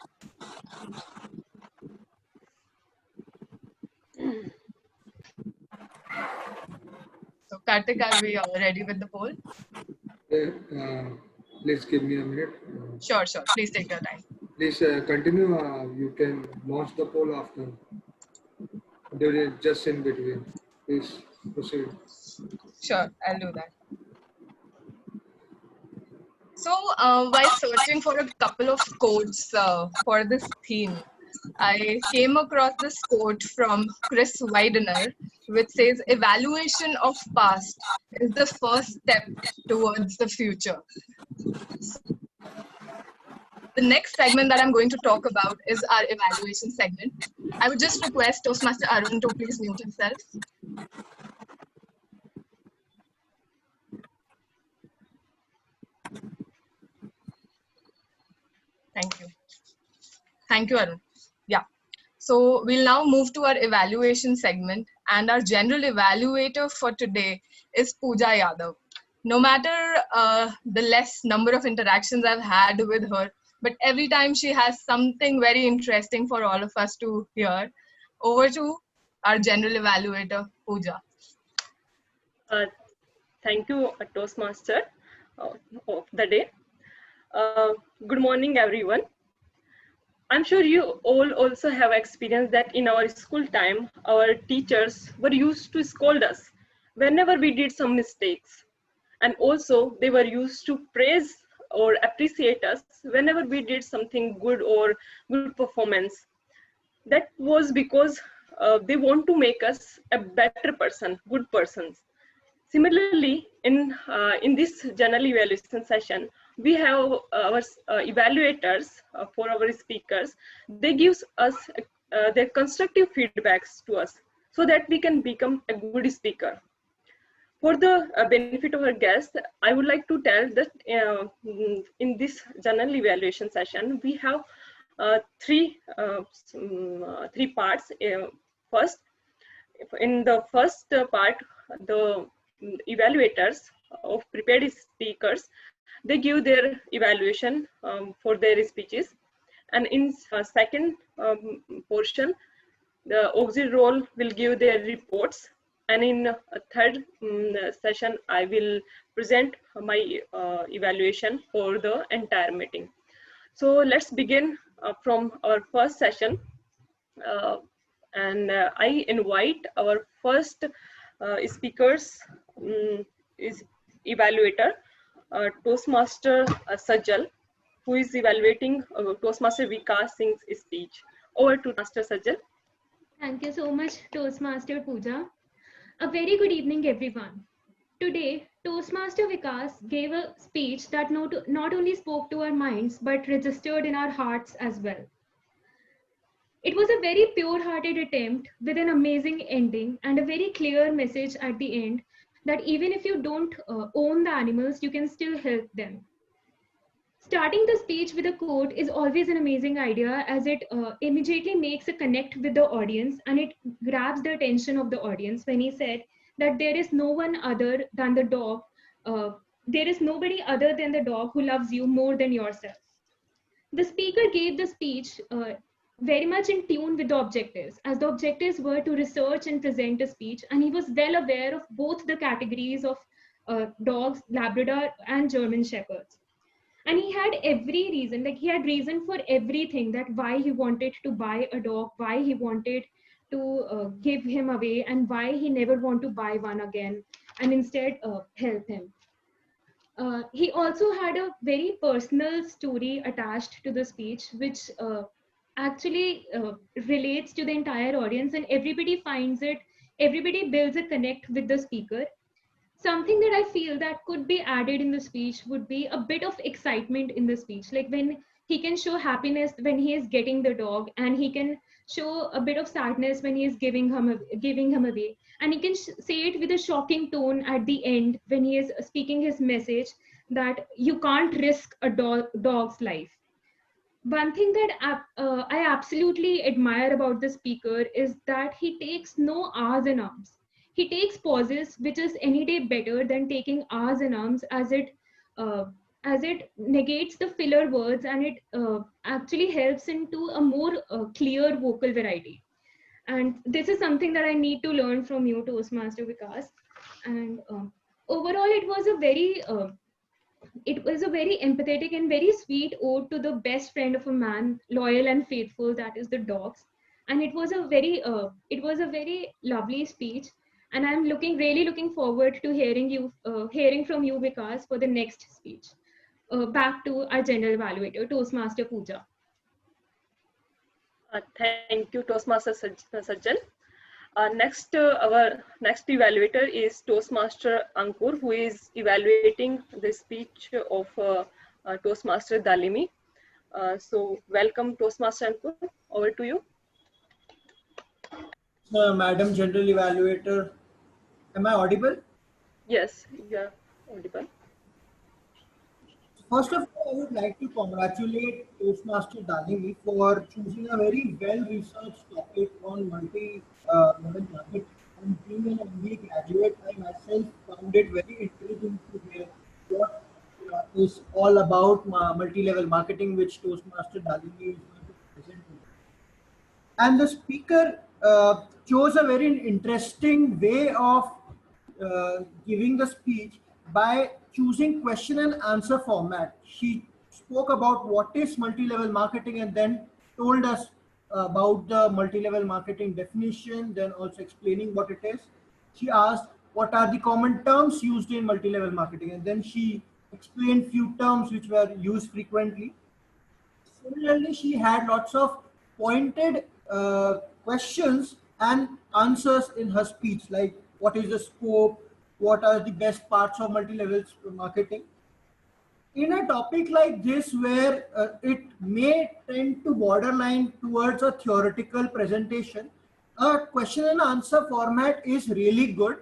So Kartik, are we ready with the poll? Please give me a minute. Sure. Please take your time. Please continue. You can launch the poll after. Just in between. Please proceed. Sure, I'll do that. So while searching for a couple of quotes for this theme, I came across this quote from Chris Widener, which says, evaluation of past is the first step towards the future. The next segment that I'm going to talk about is our evaluation segment. I would just request Toastmaster Arun to please mute himself. Thank you. Thank you, Arun. Yeah. So we'll now move to our evaluation segment, and our general evaluator for today is Pooja Yadav. No matter the less number of interactions I've had with her, but every time she has something very interesting for all of us to hear. Over to our general evaluator, Pooja. Thank you, Toastmaster of the day. Good morning, everyone. I'm sure you all also have experienced that in our school time, our teachers were used to scold us whenever we did some mistakes. And also they were used to praise or appreciate us whenever we did something good or good performance. That was because they want to make us a better person, good persons. Similarly, in this general evaluation session, we have our evaluators for our speakers. They give us their constructive feedbacks to us so that we can become a good speaker. For the benefit of our guests, I would like to tell that in this general evaluation session, we have three parts. First, in the first part, the evaluators of prepared speakers, they give their evaluation for their speeches. And in second portion, the auxiliary role will give their reports. And in a third session, I will present my evaluation for the entire meeting. So let's begin from our first session. I invite our first speakers is evaluator, Toastmaster Sajjal, who is evaluating Toastmaster Vikas Singh's speech. Over to Master Sajjal. Thank you so much, Toastmaster Pooja. A very good evening, everyone. Today, Toastmaster Vikas gave a speech that not only spoke to our minds, but registered in our hearts as well. It was a very pure-hearted attempt with an amazing ending and a very clear message at the end that even if you don't own the animals, you can still help them. Starting the speech with a quote is always an amazing idea as it immediately makes a connect with the audience and it grabs the attention of the audience when he said that there is no one other than the dog, there is nobody other than the dog who loves you more than yourself. The speaker gave the speech very much in tune with the objectives, as the objectives were to research and present a speech, and he was well aware of both the categories of dogs, Labrador and German Shepherds. And he had every reason, like he had reason for everything, that why he wanted to buy a dog, why he wanted to give him away, and why he never want to buy one again, and instead help him. He also had a very personal story attached to the speech, which actually relates to the entire audience, and everybody finds it, everybody builds a connect with the speaker. Something that I feel that could be added in the speech would be a bit of excitement in the speech, like when he can show happiness when he is getting the dog, and he can show a bit of sadness when he is giving him away, and he can say it with a shocking tone at the end when he is speaking his message that you can't risk a dog's life. One thing that I absolutely admire about the speaker is that he takes no ahs and ums. He takes pauses, which is any day better than taking ahs and ums, as it negates the filler words and it actually helps into a more clear vocal variety. And this is something that I need to learn from you, Toastmaster Vikas. And overall, it was a very empathetic and very sweet ode to the best friend of a man, loyal and faithful, that is the dogs. And it was a very lovely speech. And I'm really looking forward to hearing from you, Vikas, for the next speech. Back to our general evaluator, Toastmaster Pooja. Thank you, Toastmaster Sajjal. Our next evaluator is Toastmaster Ankur, who is evaluating the speech of Toastmaster Dalimi. So welcome, Toastmaster Ankur. Over to you. Madam General Evaluator, am I audible? Yes, you are audible. First of all, I would like to congratulate Toastmaster Dalini for choosing a very well-researched topic on multi-level marketing. And being an MBA graduate, I myself found it very intriguing to hear what is all about multi-level marketing, which Toastmaster Dalini is going to present today. And the speaker chose a very interesting way of giving the speech by choosing question and answer format. She spoke about what is multi-level marketing and then told us about the multi-level marketing definition, then also explaining what it is. She asked what are the common terms used in multi-level marketing, and then she explained few terms which were used frequently. Similarly, she had lots of pointed questions and answers in her speech, like what is the scope, what are the best parts of multi-level marketing. In a topic like this, where it may tend to borderline towards a theoretical presentation, a question and answer format is really good.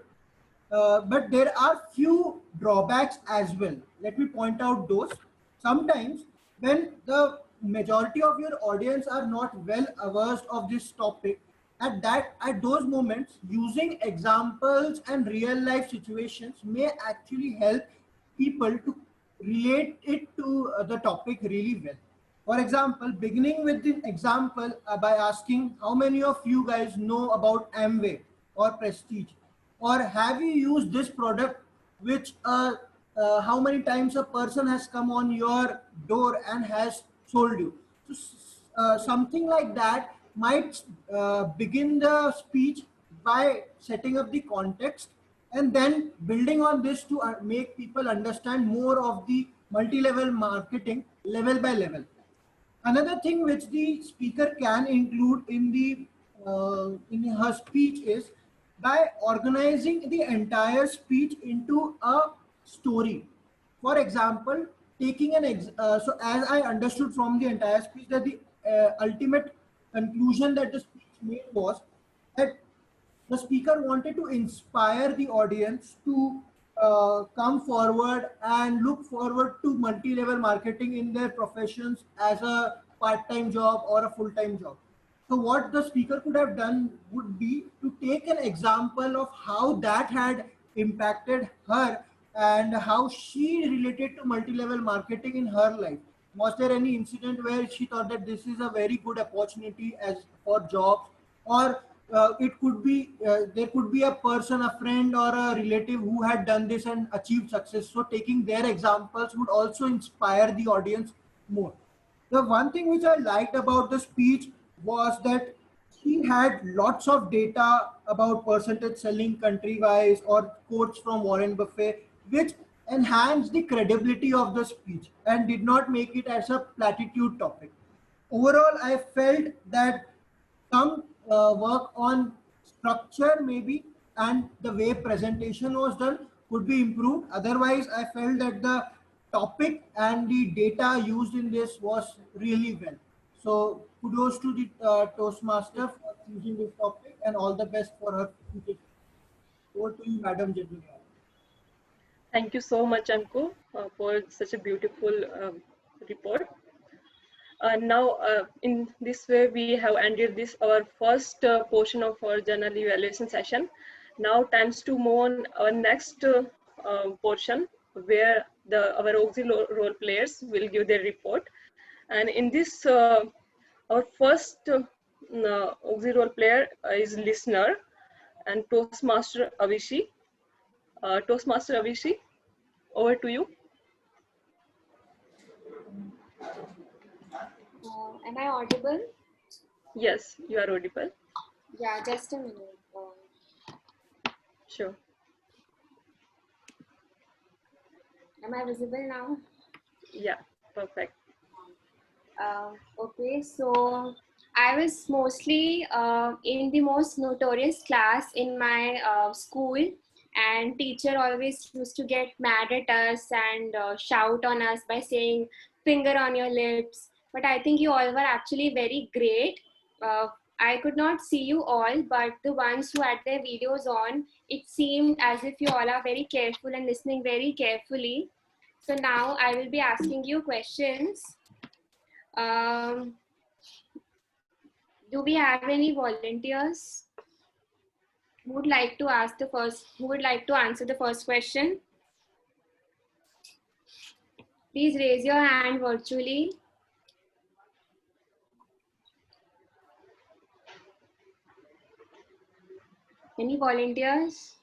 But there are few drawbacks as well. Let me point out those. Sometimes when the majority of your audience are not well averse of this topic, at those moments, using examples and real life situations may actually help people to relate it to the topic really well. For example, beginning with the example by asking how many of you guys know about Amway or Prestige, or have you used this product which how many times a person has come on your door and has sold you. So, something like that might begin the speech by setting up the context and then building on this to make people understand more of the multi-level marketing level by level. Another thing which the speaker can include in her speech is by organizing the entire speech into a story. For example, taking so as I understood from the entire speech, that the ultimate conclusion that the speech made was that the speaker wanted to inspire the audience to come forward and look forward to multi-level marketing in their professions as a part-time job or a full-time job. So what the speaker could have done would be to take an example of how that had impacted her and how she related to multi-level marketing in her life. Was there any incident where she thought that this is a very good opportunity as for jobs, or it could be there could be a person, a friend or a relative who had done this and achieved success, so taking their examples would also inspire the audience more. The one thing which I liked about the speech was that she had lots of data about percentage selling country wise or quotes from Warren Buffett, which enhanced the credibility of the speech and did not make it as a platitude topic. Overall, I felt that some work on structure maybe and the way presentation was done could be improved. Otherwise, I felt that the topic and the data used in this was really well. So kudos to the Toastmaster for choosing this topic and all the best for her future. Over to you, Madam General. Thank you so much, Anku, for such a beautiful report. Now, in this way, we have ended this our first portion of our journal evaluation session. Now, times to move on our next portion, where our auxiliary role players will give their report. And in this, our first auxiliary role player is listener and Toastmaster Avishi. Toastmaster Avishi, over to you. Am I audible? Yes, you are audible. Yeah, just a minute. Sure. Am I visible now? Yeah, perfect. Okay, so I was mostly in the most notorious class in my school, and teacher always used to get mad at us and shout on us by saying finger on your lips. But I think you all were actually very great. I could not see you all, but the ones who had their videos on, it seemed as if you all are very careful and listening very carefully. So now I will be asking you questions. Do we have any volunteers who would like to answer the first question? Please raise your hand virtually. Any volunteers?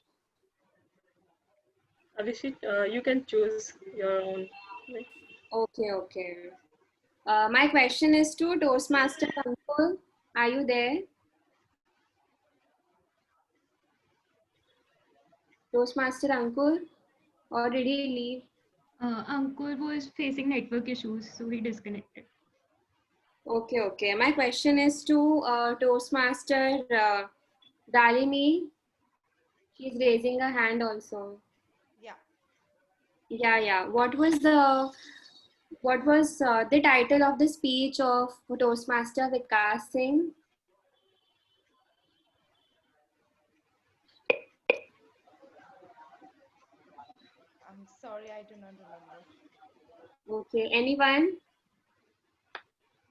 Abhishek, you can choose your own. Okay. My question is to Toastmaster Ankur. Are you there? Toastmaster Ankur? Or did he leave? Ankur was facing network issues, so he disconnected. Okay. My question is to Toastmaster Dalini. She's raising her hand also. Yeah. What was the title of the speech of Toastmaster Vikas Singh? I'm sorry, I do not remember. Okay, anyone?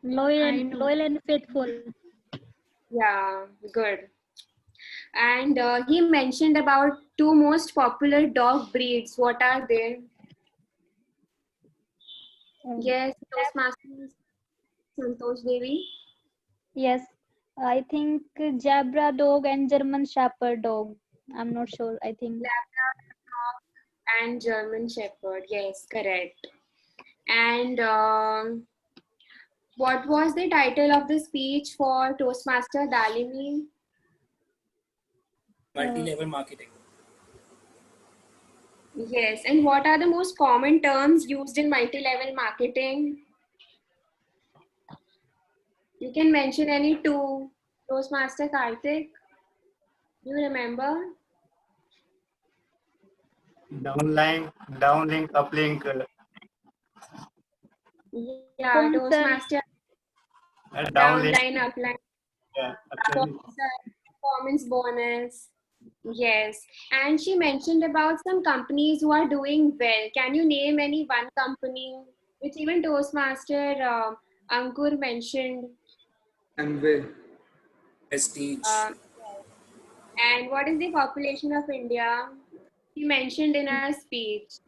Loyal and faithful. Yeah, good. And he mentioned about two most popular dog breeds. What are they? Yes, Toastmaster Santosh Devi. Yes, I think Jabra dog and German Shepherd dog. I'm not sure. I think And German Shepherd. Yes, correct. And what was the title of the speech for Toastmaster Dalini? Multi-level marketing. Yes, and what are the most common terms used in multi-level marketing? You can mention any two. Toastmaster Karthik, you remember? Downlink, uplink, Yeah, Toastmaster downlink. downline, upline, Yeah, performance bonus. Yes, and she mentioned about some companies who are doing well. Can you name any one company which even Toastmaster Ankur mentioned? Amway. Prestige. And what is the population of India? She mentioned in her speech.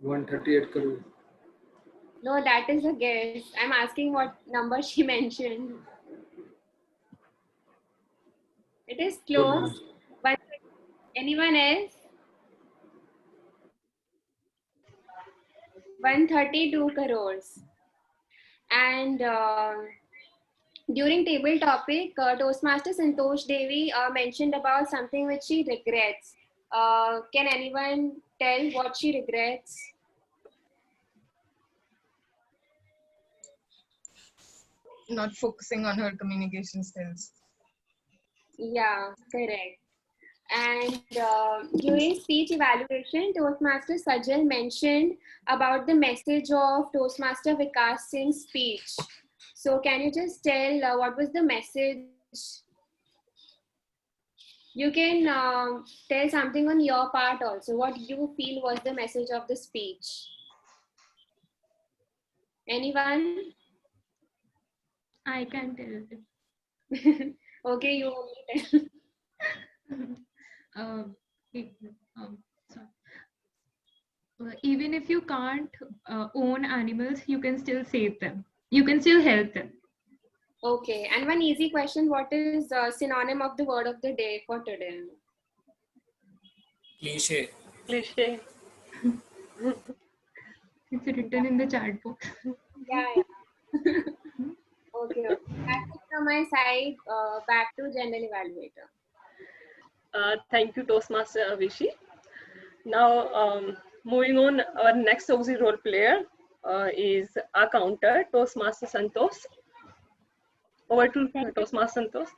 138 crore. No, that is a guess. I'm asking what number she mentioned. It is close, but anyone else? 132 crores. And during table topic, Toastmaster Santosh Devi mentioned about something which she regrets. Can anyone tell what she regrets? Not focusing on her communication skills. Yeah, correct. And during speech evaluation, Toastmaster Sajal mentioned about the message of Toastmaster Vikas Singh's speech. So can you just tell what was the message? You can tell something on your part also, what you feel was the message of the speech. Anyone? I can tell. Okay, you only tell. Sorry. Even if you can't own animals, you can still save them. You can still help them. Okay, and one easy question, what is synonym of the word of the day for today? Cliche. Cliche. It's written in the chat box. Yeah. Okay. That's it from my side. Back to general evaluator. Thank you, Toastmaster Avishi. Now, moving on, our next auxiliary role player is our counter, Toastmaster Santosh. Over to Toastmaster Santosh.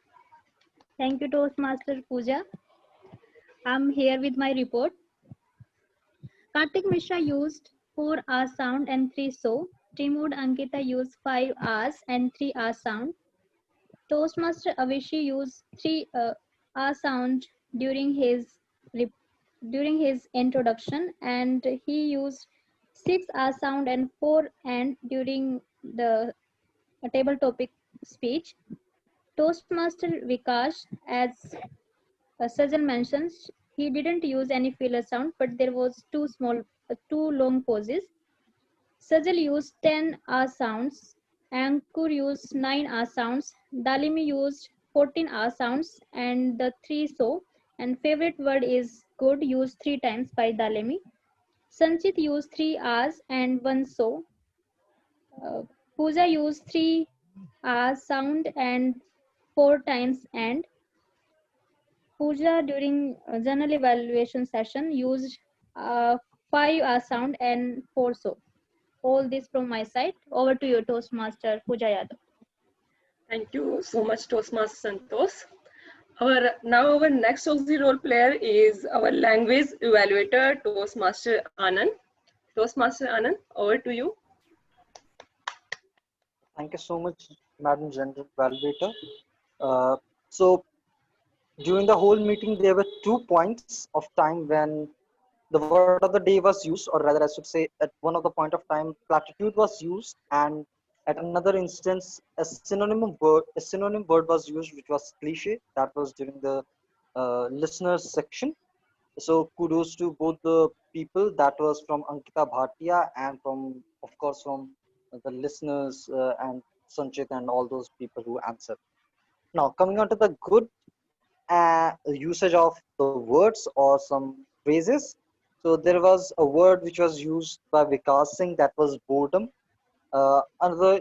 Thank you, Toastmaster Pooja. I'm here with my report. Kartik Mishra used 4 R sound and 3 so. Timud Ankita used 5 R's and 3 R sound. Toastmaster Avishi used 3 R sound during his during his introduction, and he used 6 R sound and 4 and during the table topic speech. Toastmaster Vikash, as Sajal mentions, he didn't use any filler sound, but there was two long pauses. Sajal used 10 R sounds, Ankur used 9 R sounds, Dalimi used 14 R sounds, and the three so. And favorite word is good, used 3 times by Dalimi. Sanchit used 3 R's and 1 so. Pooja used 3 R's sound and 4 times and. Pooja during journal evaluation session used 5 R sound and 4 so. All this from my side. Over to you, Toastmaster Pooja Yadav. Thank you so much, Toastmaster Santosh. Our next auxiliary role player is our language evaluator, Toastmaster Anand. Toastmaster Anand, over to you. Thank you so much, Madam General Evaluator. So during the whole meeting, there were 2 points of time when the word of the day was used, or rather I should say at one of the point of time, platitude was used, and at another instance, a synonym word was used, which was cliche. That was during the listeners section. So kudos to both the people. That was from Ankita Bhatia and from, of course, from the listeners and Sanchit and all those people who answered. Now coming on to the good usage of the words or some phrases. So there was a word which was used by Vikas Singh, that was boredom. Another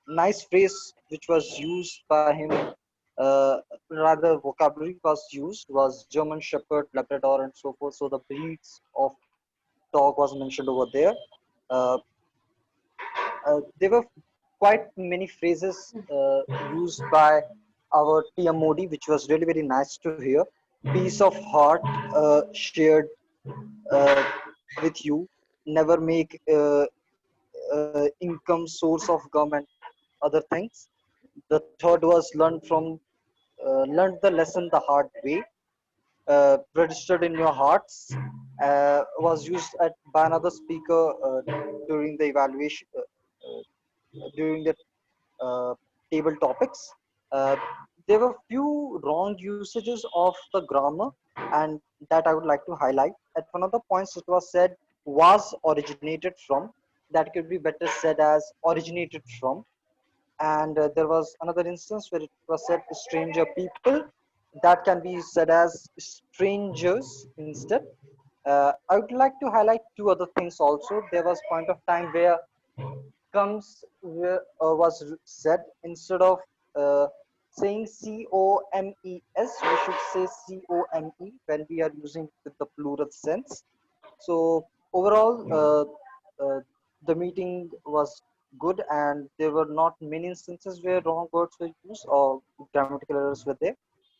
nice phrase which was used by him, rather vocabulary was used, was German Shepherd, Labrador, and so forth. So the breeds of dog was mentioned over there. There were quite many phrases used by our TMOD, which was really very nice to hear. Peace of heart shared with you. Never make income source of government. Other things. The third was learned the lesson the hard way. Registered in your hearts was used by another speaker during the evaluation during the table topics. There were few wrong usages of the grammar, and that I would like to highlight. At one of the points, it was said was originated from. That could be better said as originated from. And there was another instance where it was said stranger people. That can be said as strangers instead. I would like to highlight 2 other things also. There was point of time where comes was said, instead of saying COMES, we should say COME when we are using with the plural sense. So overall, the meeting was good, and there were not many instances where wrong words were used or grammatical errors were there.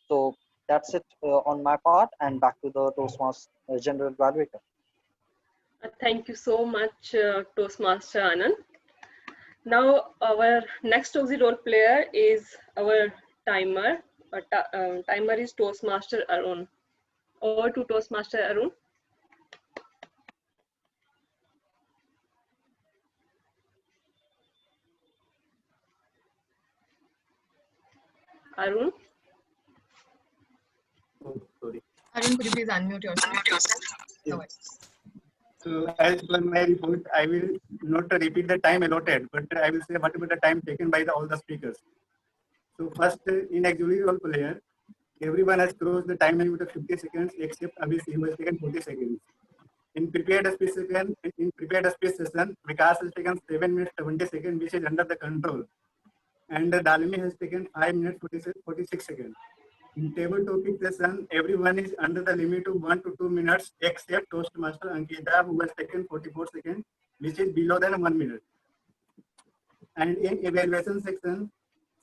So that's it on my part, and back to the Toastmasters General Evaluator. Thank you so much, Toastmaster Anand. Now our next auxiliary role player is our timer. Timer is Toastmaster Arun. Over to Toastmaster Arun. Arun. Oh, sorry. Arun, could you please unmute yourself? No worries. So as per my report, I will not repeat the time allotted, but I will say whatever the time taken by all the speakers. So first, in auxiliary role player, everyone has crossed the time limit of 50 seconds except Abhishek, who has taken 40 seconds. In prepared speech session, Vikas has taken 7 minutes 70 seconds, which is under the control. And Dalimi has taken 5 minutes 46 seconds. In table topic session, everyone is under the limit of 1 to 2 minutes except Toastmaster Ankita, who has taken 44 seconds, which is below than 1 minute. And in evaluation section,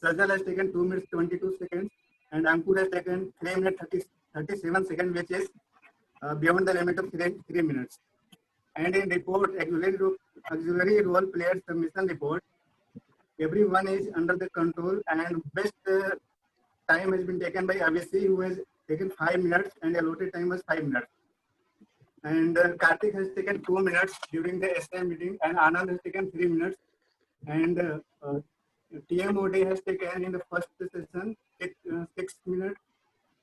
Sajal has taken 2 minutes 22 seconds, and Ankur has taken 3 minutes 37 seconds, which is beyond the limit of 3 minutes. And in report, auxiliary role players submission report, everyone is under the control, and best time has been taken by Abhishek, who has taken 5 minutes and allotted time was 5 minutes. And Karthik has taken 2 minutes during the SM meeting, and Anand has taken 3 minutes. And TMOD has taken in the first session 6 minutes.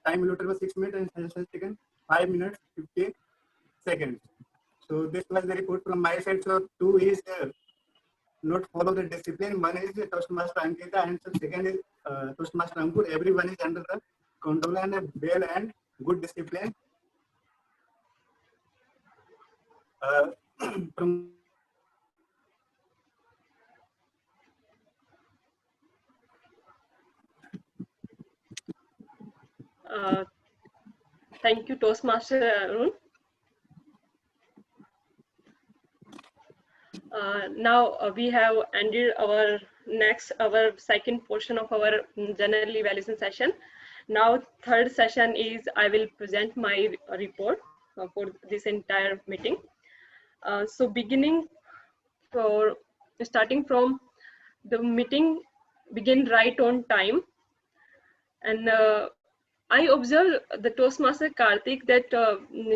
Time allotted was 6 minutes, and has taken 5 minutes 50 seconds. So this was the report from my side. So 2 is not follow the discipline. 1 is the Toastmaster Ankita, and second is Toastmaster Ankur. Everyone is under the control and a bail and good discipline. From Thank you, Toastmaster Arun. Now we have ended our second portion of our general evaluation session. Now third session is I will present my report for this entire meeting. So starting from the meeting begin right on time, and I observed the Toastmaster Karthik that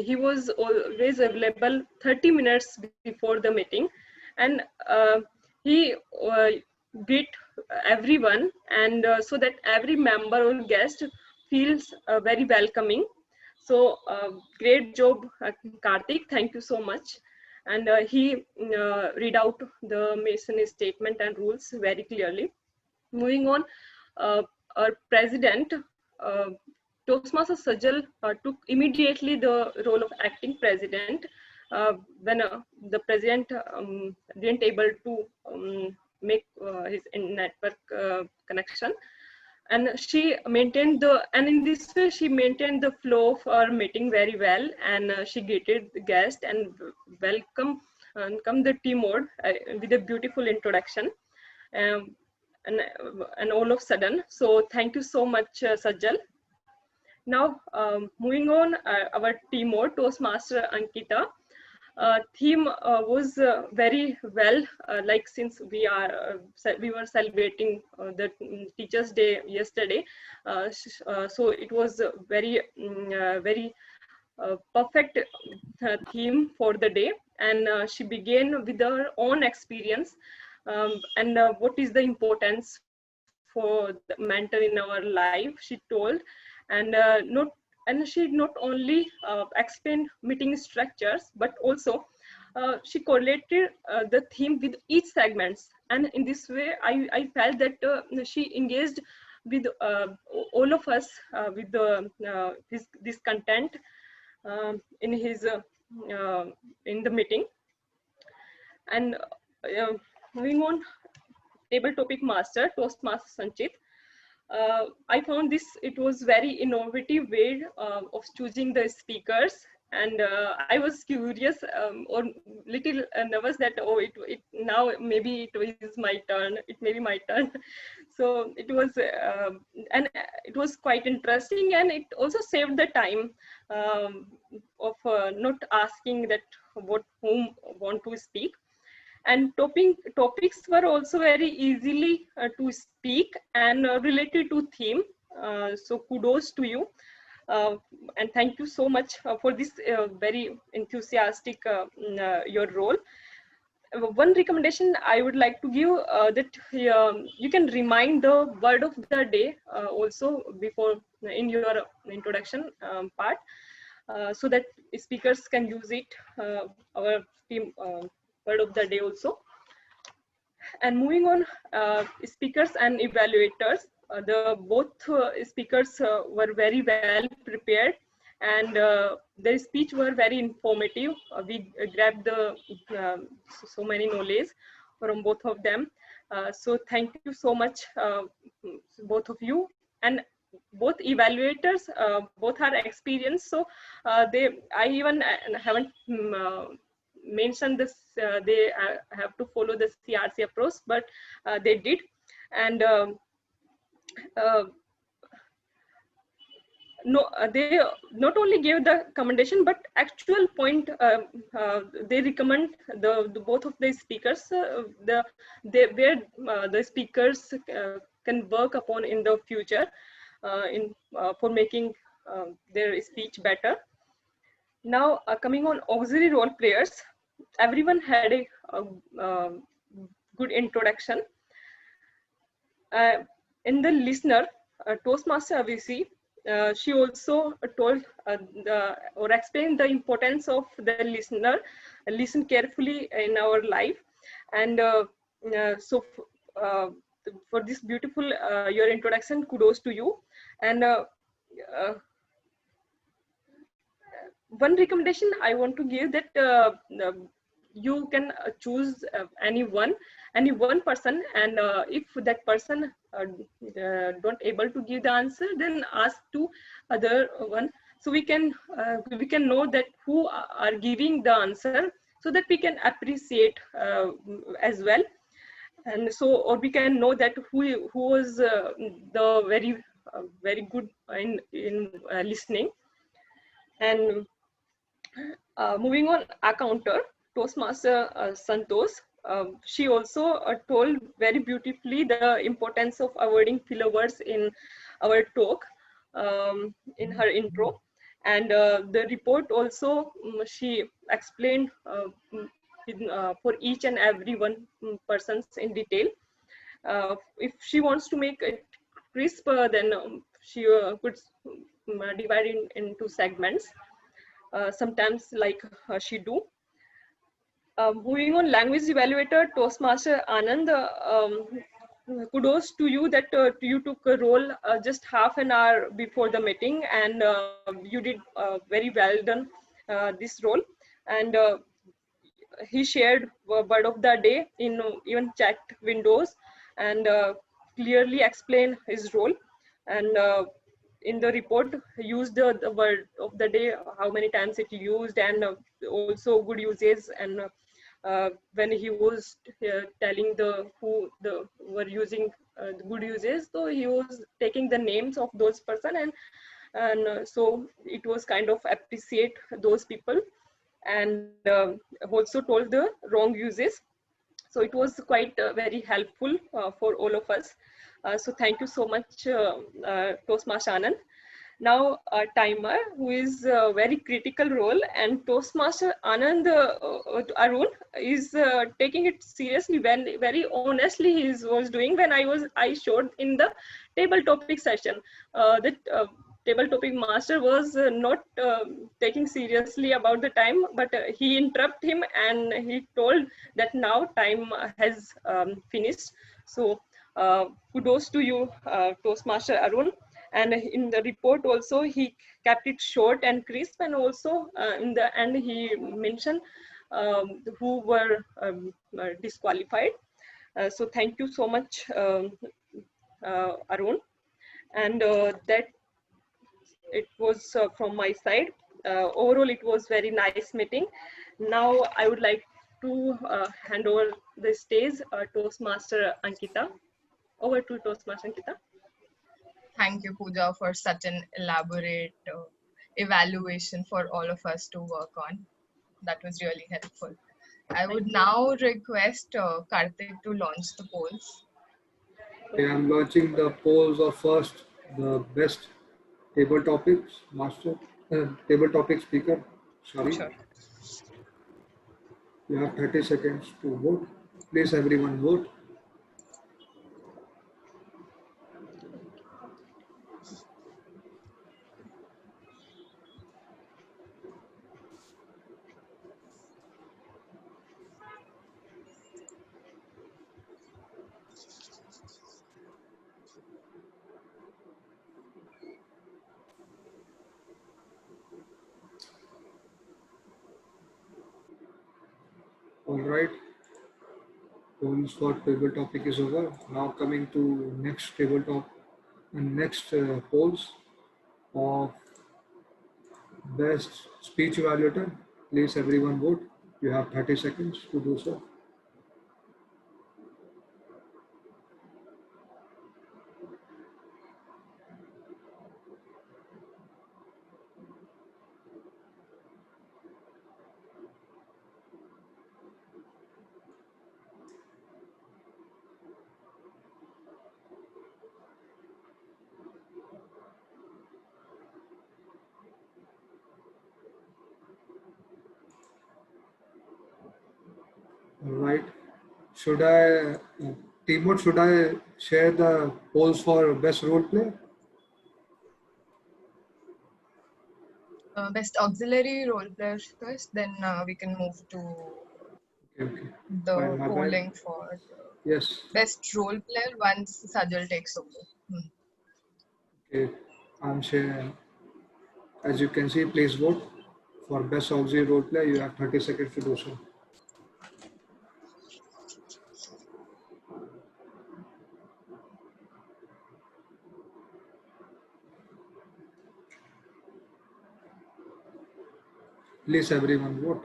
he was always available 30 minutes before the meeting, and he greet everyone, and so that every member or guest feels very welcoming. So great job, Karthik. Thank you so much. And he read out the Mason statement and rules very clearly. Moving on, our president, Toastmaster Sajal, took immediately the role of acting president when the president didn't able to make his network connection, and she maintained in this way she maintained the flow of our meeting very well, and she greeted the guest and welcome the team mode with a beautiful introduction, and all of a sudden. So thank you so much, Sajal. Now moving on, our team mode, Toastmaster Ankita. Theme was very well, like since we were celebrating the Teachers' Day yesterday, so it was very perfect theme for the day, and she began with her own experience and what is the importance for the mentor in our life, she told, and she not only explained meeting structures, but also she correlated the theme with each segments. And in this way, I felt that she engaged with all of us with this content in the meeting. And moving on, table topic master, Toastmaster Sanchit. I found it was very innovative way of choosing the speakers, and I was curious or little nervous that it now maybe it is my turn, it may be my turn. So it was and it was quite interesting, and it also saved the time of not asking that whom want to speak. And topics were also very easily to speak and related to theme. So kudos to you. And thank you so much for this very enthusiastic your role. One recommendation I would like to give that you can remind the word of the day also before in your introduction part, so that speakers can use it, our team word of the day also. And moving on, speakers and evaluators, both speakers were very well prepared, and their speech were very informative. We grabbed so many knowledge from both of them. So thank you so much, both of you. And both evaluators, both are experienced. So I even haven't mentioned this, they have to follow the CRC approach, but they did. And they not only gave the commendation, but actual point they recommend the both of the speakers where the speakers can work upon in the future for making their speech better. Now, coming on auxiliary role players, everyone had a good introduction. In the listener, Toastmaster Avisi, she also told or explained the importance of the listener, listen carefully in our life. And so for this beautiful your introduction, kudos to you. And one recommendation I want to give, that you can choose any one person, and if that person don't able to give the answer, then ask to other one, so we can know that who are giving the answer, so that we can appreciate as well. And so, or we can know that who was the very good in listening. And moving on, a counter, Toastmaster Santosh, she also told very beautifully the importance of avoiding filler words in our talk in her intro. And the report also, she explained for each and every one persons in detail. If she wants to make it crisper, then she could divide it into segments. Sometimes like she do. Moving on, language evaluator Toastmaster Anand, kudos to you that you took a role just half an hour before the meeting, and you did very well done this role. And he shared word of the day in even chat windows, and clearly explained his role. And in the report, used the word of the day, how many times it used, and also good uses. And when he was telling the who the were using the good uses, so he was taking the names of those person, and so it was kind of appreciate those people, and also told the wrong uses. So it was quite very helpful for all of us. So thank you so much, Toastmaster Anand. Now timer, who is a very critical role, and Toastmaster Anand Arun is taking it seriously, when very honestly he was doing, when I showed in the table topic session that table topic master was not taking seriously about the time, but he interrupted him and he told that now time has finished. So kudos to you, Toastmaster Arun. And in the report also, he kept it short and crisp, and also in the end he mentioned who were disqualified. So thank you so much, Arun. And that it was from my side. Overall, it was very nice meeting. Now I would like to hand over the stage Toastmaster Ankita. Over to Toastmaster Ankita. Thank you, Pooja, for such an elaborate evaluation for all of us to work on. That was really helpful. I would now request Karthik to launch the polls. Okay, I'm launching the polls of first, the best table topics master, table topic speaker. Sorry. Sure. You have 30 seconds to vote. Please, everyone vote. All right. Polls for table topic is over. Now coming to next table top and next polls of best speech evaluator. Please everyone vote. You have 30 seconds to do so. Right. Should I, Timur, should I share the polls for best role play? Best auxiliary role player first, then we can move to Okay. the Fine, my bad. polling for Yes. best role player once Sajal takes over. Okay. I'm sharing. As you can see, please vote for best auxiliary role play. You have 30 seconds to do so. Please, everyone, vote.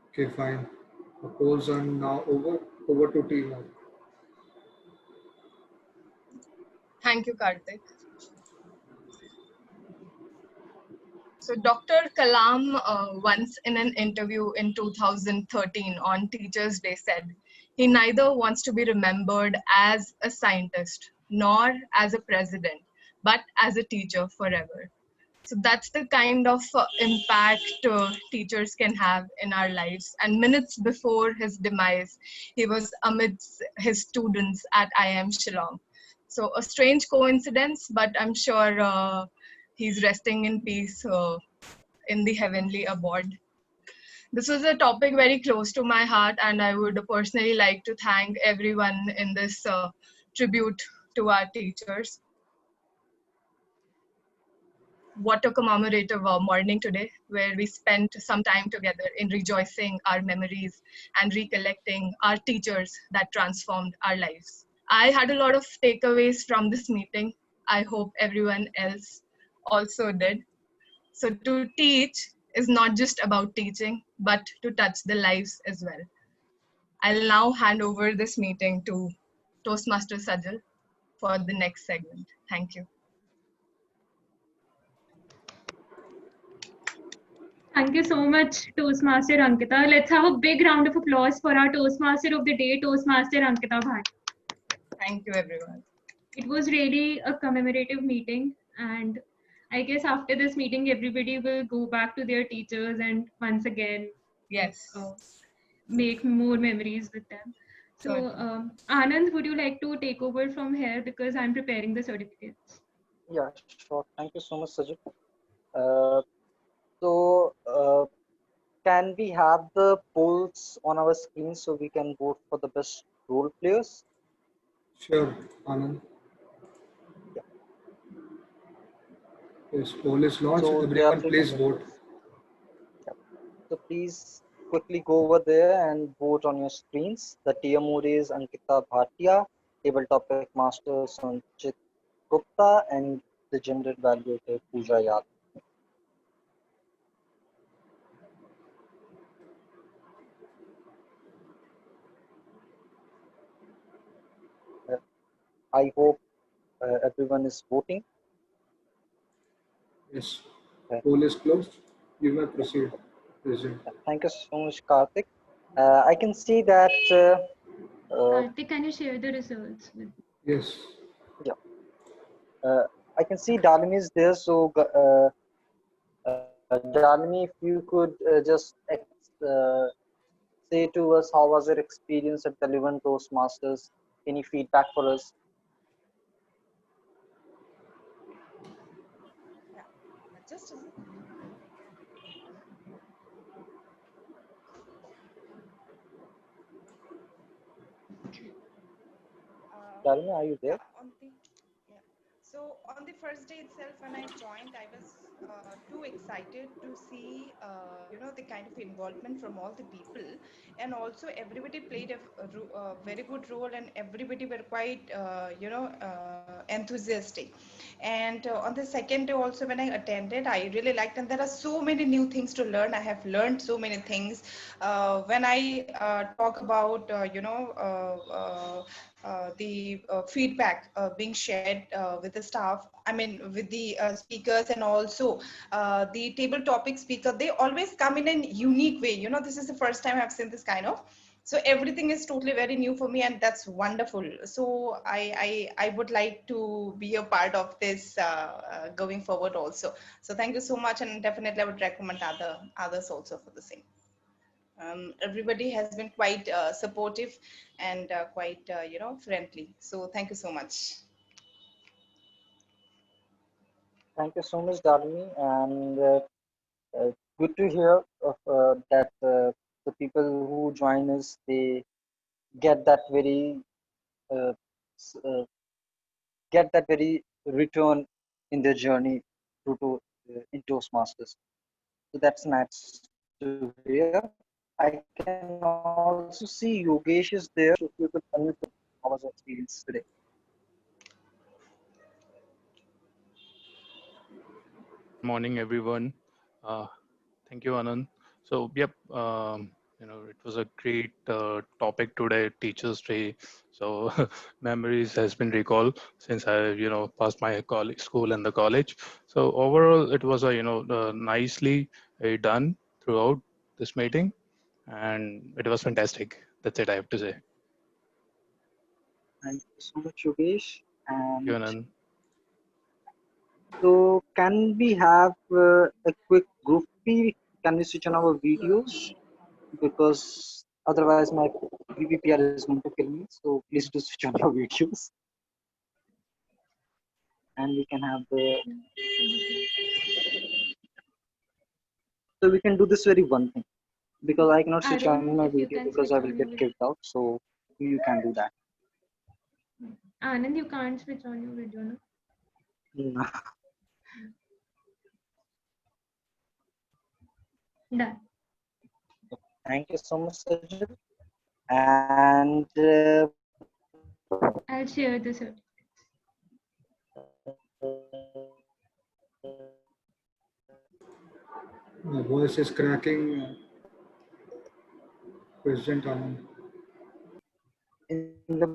Okay, fine. The polls are now over. Over to Timur. Thank you, Karthik. So Dr. Kalam once in an interview in 2013 on Teachers' Day said, he neither wants to be remembered as a scientist nor as a president, but as a teacher forever. So that's the kind of impact teachers can have in our lives. And minutes before his demise, he was amidst his students at IIM Shillong. So a strange coincidence, but I'm sure he's resting in peace in the heavenly abode. This was a topic very close to my heart, and I would personally like to thank everyone in this tribute to our teachers. What a commemorative morning today, where we spent some time together in rejoicing our memories and recollecting our teachers that transformed our lives. I had a lot of takeaways from this meeting. I hope everyone else also did. So to teach is not just about teaching, but to touch the lives as well. I'll now hand over this meeting to Toastmaster Sajal for the next segment. Thank you. Thank you so much, Toastmaster Ankita. Let's have a big round of applause for our Toastmaster of the day, Toastmaster Ankita Bhatt. Thank you, everyone. It was really a commemorative meeting, and I guess after this meeting, everybody will go back to their teachers and once again, yes, make more memories with them. So, Anand, would you like to take over from here because I'm preparing the certificates? Yeah, sure. Thank you so much, Sajid. So, can we have the polls on our screen so we can vote for the best role players? Sure, Anand. Yes, poll is launched. So Everyone, please vote. So please quickly go over there and vote on your screens. The TMOD is Ankita Bhatia, table topic master Sanchit Gupta, and the gender evaluator Pooja Yadav. I hope everyone is voting. Yes. Poll is closed. You may proceed. Resume. Thank you so much, Karthik. I can see that. Karthik, can you share the results? Yes. Yeah. I can see Dalimi is there. So, Dalimi, if you could just say to us how was your experience at the Livent Toastmasters? Any feedback for us? Just a Dalimi, are you there? So on the first day itself, when I joined, I was too excited to see, the kind of involvement from all the people, and also everybody played a very good role, and everybody were quite, enthusiastic. And on the second day also, when I attended, I really liked, and there are so many new things to learn. I have learned so many things. When I talk about, the feedback being shared with the staff, I mean with the speakers, and also the table topic speaker, they always come in a unique way. This is the first time I've seen this kind of So everything is totally very new for me, and that's wonderful. So I would like to be a part of this going forward also. So thank you so much, and definitely I would recommend others also for the same. Everybody has been quite supportive and quite friendly. So thank you so much. Thank you so much, Dalini, and good to hear of, that the people who join us, they get that very s- get that very return in their journey to in Toastmasters. So that's nice to hear. I can also see Yogesh is there. So if you could unmute, how was your experience today? Morning, everyone. Thank you, Anand. So, yep, it was a great topic today, Teachers' Day. So, memories has been recalled since I, passed my college, school and the college. So, overall, it was nicely done throughout this meeting, and it was fantastic. That's it, I have to say. Thank you so much, Yogesh. Thank you, And Anand. so, can we have a quick group P? Can we switch on our videos? Because otherwise, my VPPR is going to kill me. So, please do switch on your videos, and we can have the. So, we can do this very one thing because I cannot switch on Arun, my if you video can because switch I will on your get video. kicked out. So, you can do that. Anand, you can't switch on your video, no? No. Done. Thank you so much, Sajid. And I'll share this. My voice is cracking. President Anand. in the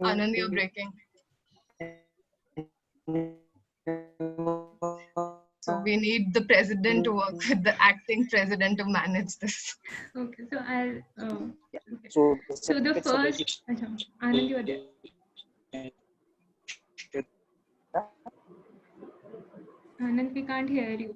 Anand, you're breaking. So we need the president to work with the acting president to manage this. Okay, so I'll. So So the first. Anand, you are there. Anand, we can't hear you.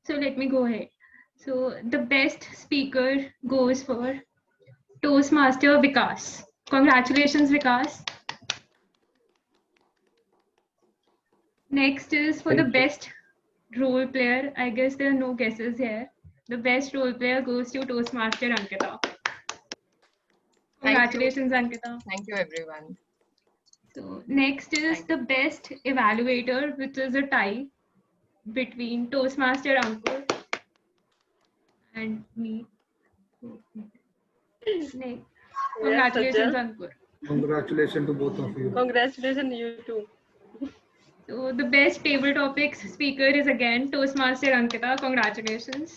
So let me go ahead. So the best speaker goes for Toastmaster Vikas. Congratulations, Vikas. Next is for the Thank you. best role player. I guess there are no guesses here. The best role player goes to Toastmaster Ankita. Congratulations, Ankita. Thank you, everyone. So next is the best evaluator, which is a tie between Toastmaster Ankur and me. Next. Congratulations, Sajal. Ankur. Congratulations to both of you. Congratulations, you too. So the best table topics speaker is again Toastmaster Ankita. Congratulations.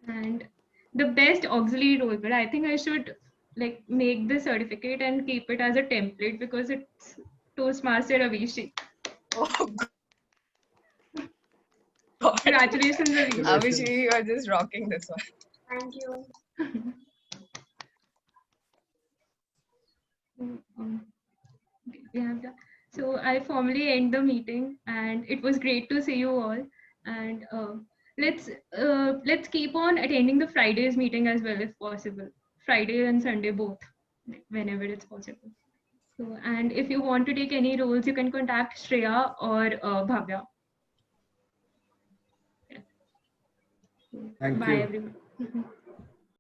And the best auxiliary role player. I think I should make the certificate and keep it as a template because it's Toastmaster Avishi. Oh, Congratulations, Avishi. Avishi, you are just rocking this one. Thank you. So I formally end the meeting, and it was great to see you all. And let's keep on attending the Fridays meeting as well if possible. Friday and Sunday both, whenever it's possible. So, and if you want to take any roles, you can contact Shreya or Bhavya. Thank Bye, you. everyone.